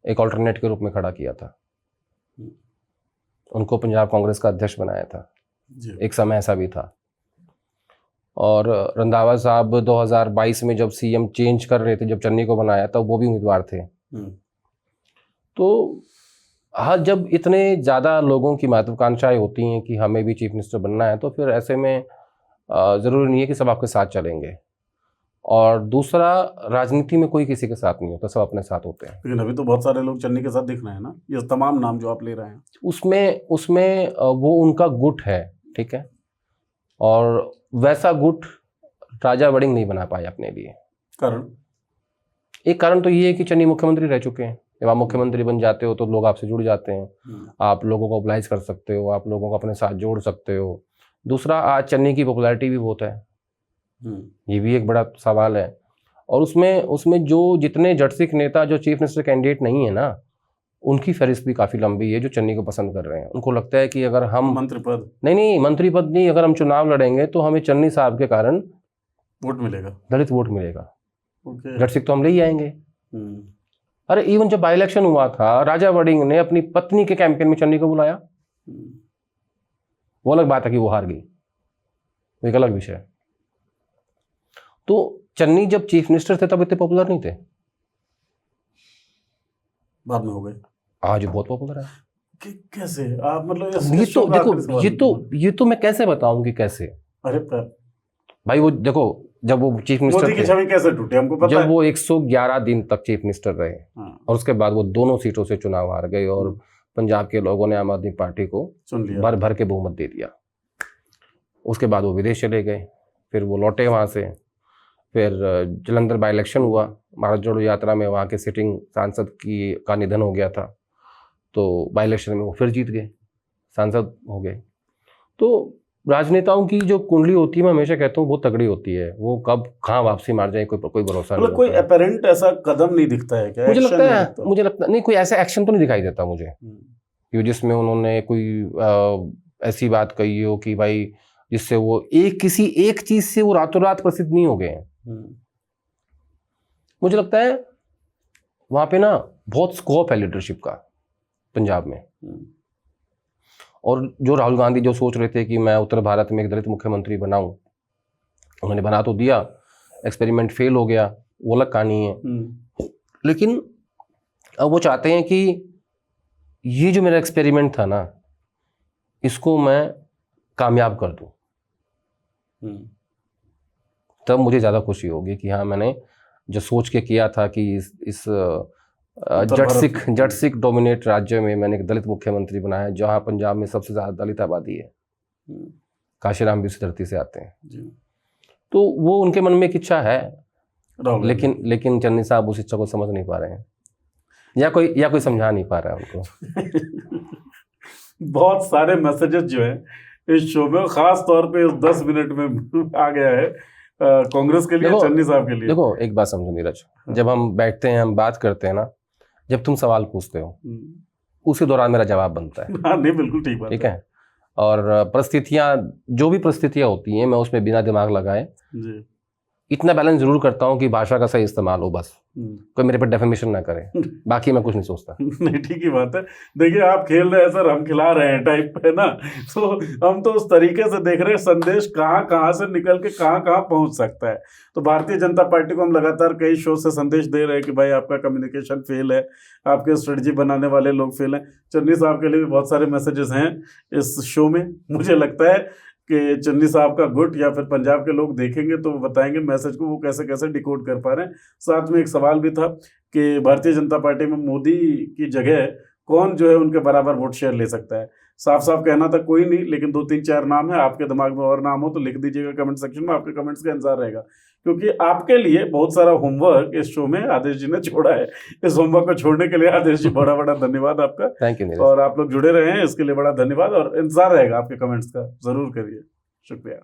एक ऑल्टरनेट के रूप में खड़ा किया था, उनको पंजाब कांग्रेस का अध्यक्ष बनाया था, एक समय ऐसा भी था। और रंधावा साहब 2022 में जब सीएम चेंज कर रहे थे, जब चन्नी को बनाया था, वो भी उम्मीदवार थे। तो हाँ, जब इतने ज़्यादा लोगों की महत्वाकांक्षाएं होती हैं कि हमें भी चीफ मिनिस्टर बनना है, तो फिर ऐसे में ज़रूरी नहीं है कि सब आपके साथ चलेंगे। और दूसरा, राजनीति में कोई किसी के साथ नहीं होता, सब अपने साथ होते हैं। लेकिन अभी तो बहुत सारे लोग चन्नी के साथ दिख रहे हैं ना, ये तमाम नाम जो आप ले रहे हैं। उसमें वो उनका गुट है, ठीक है, और वैसा गुट राजा वड़िंग नहीं बना पाए अपने लिए। एक कारण तो ये है कि चन्नी मुख्यमंत्री रह चुके हैं। जब आप मुख्यमंत्री बन जाते हो तो लोग आपसे जुड़ जाते हैं, आप लोगों को मोबिलाइज कर सकते हो, आप लोगों को अपने साथ जोड़ सकते हो। दूसरा, आज चन्नी की पॉपुलैरिटी भी बहुत है, ये भी एक बड़ा सवाल है। और उसमें जो जितने जटसिख नेता जो चीफ मिनिस्टर कैंडिडेट नहीं है ना, उनकी फहरिस्त भी काफ़ी लंबी है जो चन्नी को पसंद कर रहे हैं। उनको लगता है कि अगर हम मंत्री पद नहीं, अगर हम चुनाव लड़ेंगे तो हमें चन्नी साहब के कारण वोट मिलेगा, दलित वोट मिलेगा, जटसिख तो हम ले ही आएंगे। अरे इवन जब बाई इलेक्शन हुआ था, राजा वड़िंग ने अपनी पत्नी के कैंपेन में चन्नी को बुलाया। वो अलग बात है कि वो हार गई, वो एक अलग विषय है। तो चन्नी जब चीफ मिनिस्टर थे तब इतने पॉपुलर नहीं थे, बाद में हो गए। आज बहुत पॉपुलर है। कैसे आप मतलब ये इस शो तो का देखो, आखिरी सवाल ये तो मैं कैसे बताऊं कि कैसे। अरे भाई वो देखो, जब वो चीफ मोदी मिनिस्टर की थे, छवि कैसे टूटी हमको पता जब है। वो 111 दिन तक चीफ मिनिस्टर रहे, हाँ, और उसके बाद वो दोनों सीटों से चुनाव हार गए, और पंजाब के लोगों ने आम आदमी पार्टी को सुन लिया। भर भर के बहुमत दे दिया। उसके बाद वो विदेश चले गए, फिर वो लौटे वहाँ से, फिर जलंधर बाई इलेक्शन हुआ, भारत जोड़ो यात्रा में वहाँ के सिटिंग सांसद का निधन हो गया था, तो बाई इलेक्शन में वो फिर जीत गए, सांसद हो गए। तो राजनेताओं की जो कुंडली होती है, मैं हमेशा कहता हूँ बहुत तगड़ी होती है, वो कब कहाँ वापसी मार जाए कोई भरोसा नहीं मतलब कोई होता है। अपरेंट ऐसा कदम नहीं दिखता है क्या? मुझे Action लगता नहीं है, दिखता? मुझे लगता नहीं, कोई ऐसा एक्शन तो नहीं दिखाई देता मुझे कि जिसमें उन्होंने कोई ऐसी बात कही हो कि भाई जिससे वो किसी एक चीज से वो रातों रात प्रसिद्ध नहीं हो गए हैं। मुझे लगता है वहां पे ना बहुत स्कोप है लीडरशिप का पंजाब में। और जो राहुल गांधी जो सोच रहे थे कि मैं उत्तर भारत में एक दलित मुख्यमंत्री बनाऊं, उन्होंने बना तो दिया, एक्सपेरिमेंट फेल हो गया, वो अलग कहानी है। लेकिन अब वो चाहते हैं कि ये जो मेरा एक्सपेरिमेंट था ना, इसको मैं कामयाब कर दूं, तब मुझे ज़्यादा खुशी होगी कि हाँ, मैंने जो सोच के किया था कि इस जट सिख डोमिनेट राज्य में मैंने एक दलित मुख्यमंत्री बनाया, जहाँ पंजाब में सबसे ज़्यादा दलित आबादी है, काशीराम भी उस धरती से आते हैं। तो वो उनके मन में एक इच्छा है, लेकिन चन्नी साहब उस इच्छा को समझ नहीं पा रहे हैं, या कोई समझा नहीं पा रहा है उनको। बहुत सारे मैसेजेस जो है इस शो में, खास तौर पे इस 10 मिनट में आ गया है कांग्रेस के लिए, चन्नी साहब के लिए। देखो एक बात समझो नीरज, जब हम बैठते हैं, हम बात करते हैं ना, जब तुम सवाल पूछते हो उसी दौरान मेरा जवाब बनता है। हाँ, नहीं बिल्कुल ठीक बात, ठीक है। और परिस्थितियां, जो भी परिस्थितियां होती हैं, मैं उसमें बिना दिमाग लगाए इतना बैलेंस जरूर करता हूँ कि भाषा का सही इस्तेमाल हो, बस कोई मेरे पर डेफिनेशन ना करे, बाकी मैं कुछ नहीं सोचता। नहीं, ठीक ही बात है। देखिए आप खेल रहे हैं सर, हम खिला रहे हैं टाइप है ना, तो हम तो उस तरीके से देख रहे हैं संदेश कहाँ कहाँ से निकल के कहाँ कहाँ पहुंच सकता है। तो भारतीय जनता पार्टी को हम लगातार कई शो से संदेश दे रहे हैं कि भाई आपका कम्युनिकेशन फेल है, आपके स्ट्रेटजी बनाने वाले लोग फेल हैं। चन्नी साहब के लिए भी बहुत सारे मैसेजेस हैं इस शो में। मुझे लगता है कि चन्नी साहब का गुट या फिर पंजाब के लोग देखेंगे तो बताएंगे मैसेज को वो कैसे कैसे डिकोड कर पा रहे हैं। साथ में एक सवाल भी था कि भारतीय जनता पार्टी में मोदी की जगह कौन जो है उनके बराबर वोट शेयर ले सकता है। साफ साफ कहना था कोई नहीं, लेकिन 2-3-4 नाम है, आपके दिमाग में और नाम हो तो लिख दीजिएगा कमेंट सेक्शन में, आपके कमेंट्स का इंतजार रहेगा, क्योंकि आपके लिए बहुत सारा होमवर्क इस शो में आदेश जी ने छोड़ा है। इस होमवर्क को छोड़ने के लिए आदेश जी बड़ा बड़ा धन्यवाद आपका। Thank you. और आप लोग जुड़े रहे हैं इसके लिए बड़ा धन्यवाद, और इंतजार रहेगा आपके कमेंट्स का, जरूर करिए। शुक्रिया।